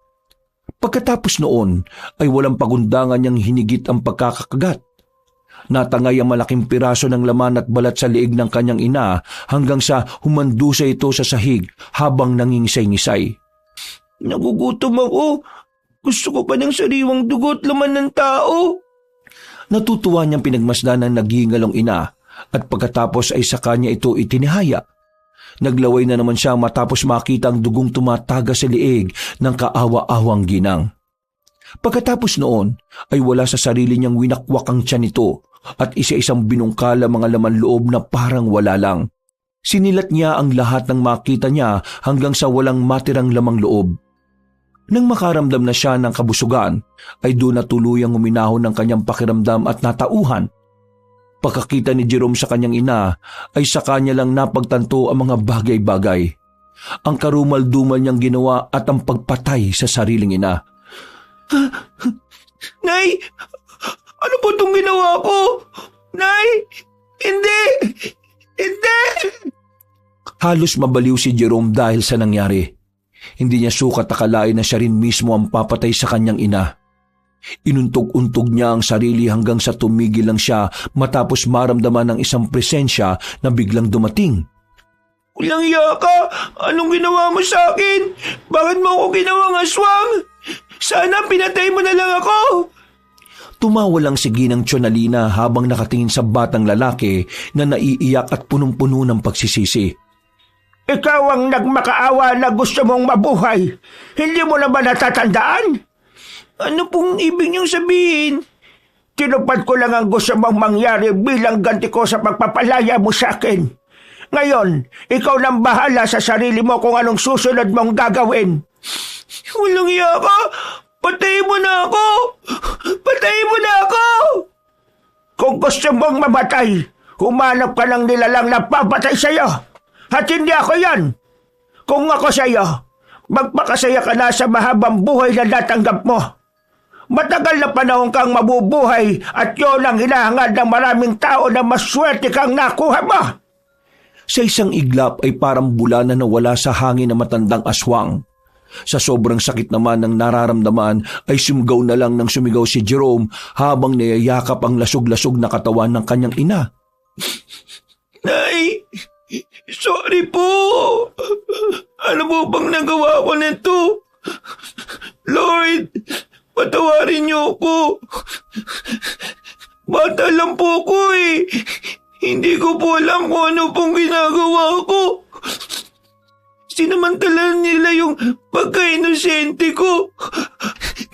Pagkatapos noon ay walang pagundangan niyang hinigit ang pagkakakagat. Natangay ang malaking piraso ng laman at balat sa liig ng kanyang ina hanggang sa humandusa ito sa sahig habang nangingisay-ngisay. Nagugutom ako. Gusto ko pa ng sariwang dugo at laman ng tao. Natutuwa niyang pinagmasdan ng naghingalong ina at pagkatapos ay sa kanya ito itinihaya. Naglaway na naman siya matapos makita ang dugong tumataga sa liig ng kaawa-awang ginang. Pagkatapos noon ay wala sa sarili niyang winakwak ang tiyan nito at isa-isang binungkala mga laman loob na parang wala lang. Sinilat niya ang lahat ng makita niya hanggang sa walang matirang lamang loob. Nang makaramdam na siya ng kabusugan, ay doon na tuluyang uminahon ng kanyang pakiramdam at natauhan. Pagkakita ni Jerome sa kanyang ina, ay sa kanya lang napagtanto ang mga bagay-bagay. Ang karumal-dumal niyang ginawa at ang pagpatay sa sariling ina. Nay! Ano po itong ginawa ko? Nay! Hindi! Hindi! Halos mabaliw si Jerome dahil sa nangyari. Hindi niya sukat akalain na siya rin mismo ang papatay sa kanyang ina. Inuntog-untog niya ang sarili hanggang sa tumigil lang siya matapos maramdaman ng isang presensya na biglang dumating. Walang iya ka! Anong ginawa mo sa akin? Bakit mo ako ginawang aswang? Sana pinatay mo na lang ako! Tumawa lang si Ginang Tiyonalina habang nakatingin sa batang lalaki na naiiyak at punong-puno ng pagsisisi. Ikaw ang nagmakaawa na gusto mong mabuhay. Hindi mo na ba natatandaan? Ano pong ibig niyong sabihin? Tinupad ko lang ang gusto mong mangyari bilang ganti ko sa pagpapalaya mo sa akin. Ngayon, ikaw nang bahala sa sarili mo kung anong susunod mong gagawin. Walang iya ka! Patayin mo na ako! Patayin mo na ako! Kung gusto mong mamatay, humanap ka ng nilalang na papatay sa'yo. At hindi ako yan. Kung ako sa'yo, magpakasaya ka na sa mahabang buhay na natanggap mo. Matagal na panahon kang mabubuhay at yun ang hinahangad ng maraming tao na maswerte kang nakuha mo. Sa isang iglap ay parang bula na nawala sa hangin na matandang aswang. Sa sobrang sakit naman ng nararamdaman ay sumigaw na lang ng sumigaw si Jerome habang niyayakap ang lasog-lasog na katawan ng kanyang ina. Nay, sorry po. Ano po bang nagawa ko nito? Lord, patawarin niyo ako. Bata lang po ko eh. Hindi ko po alam kung ano pong ginagawa ko. Sinamantala nila yung pagka-inosente ko.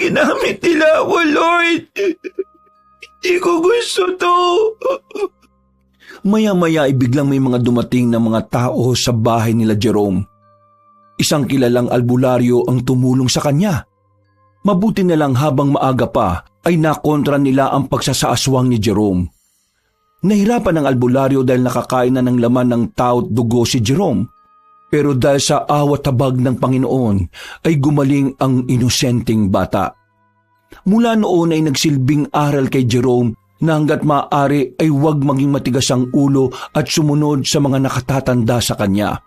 Ginamit nila ako, Lord. Hindi ko gusto to. Maya-maya ay biglang may mga dumating na mga tao sa bahay nila Jerome. Isang kilalang albularyo ang tumulong sa kanya. Mabuti na lang habang maaga pa ay nakontra nila ang pagsasaaswang ni Jerome. Nahirapan ang albularyo dahil nakakain na ng laman ng tao at dugo si Jerome. Pero dahil sa awat habag ng Panginoon ay gumaling ang inosenteng bata. Mula noon ay nagsilbing aral kay Jerome na hanggat maaari ay huwag maging matigas ang ulo at sumunod sa mga nakatatanda sa kanya.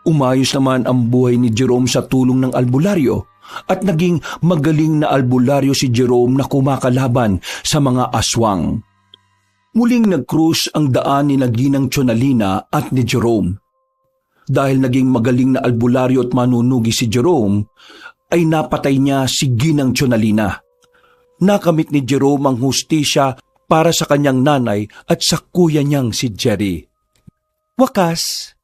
Umayos naman ang buhay ni Jerome sa tulong ng albularyo at naging magaling na albularyo si Jerome na kumakalaban sa mga aswang. Muling nag-cruise ang daan ni Ginang Chonalina at ni Jerome. Dahil naging magaling na albularyo at manunugi si Jerome, ay napatay niya si Ginang Chonalina. Nakamit ni Jerome ang hustisya para sa kanyang nanay at sa kuya niyang si Jerry. Wakas,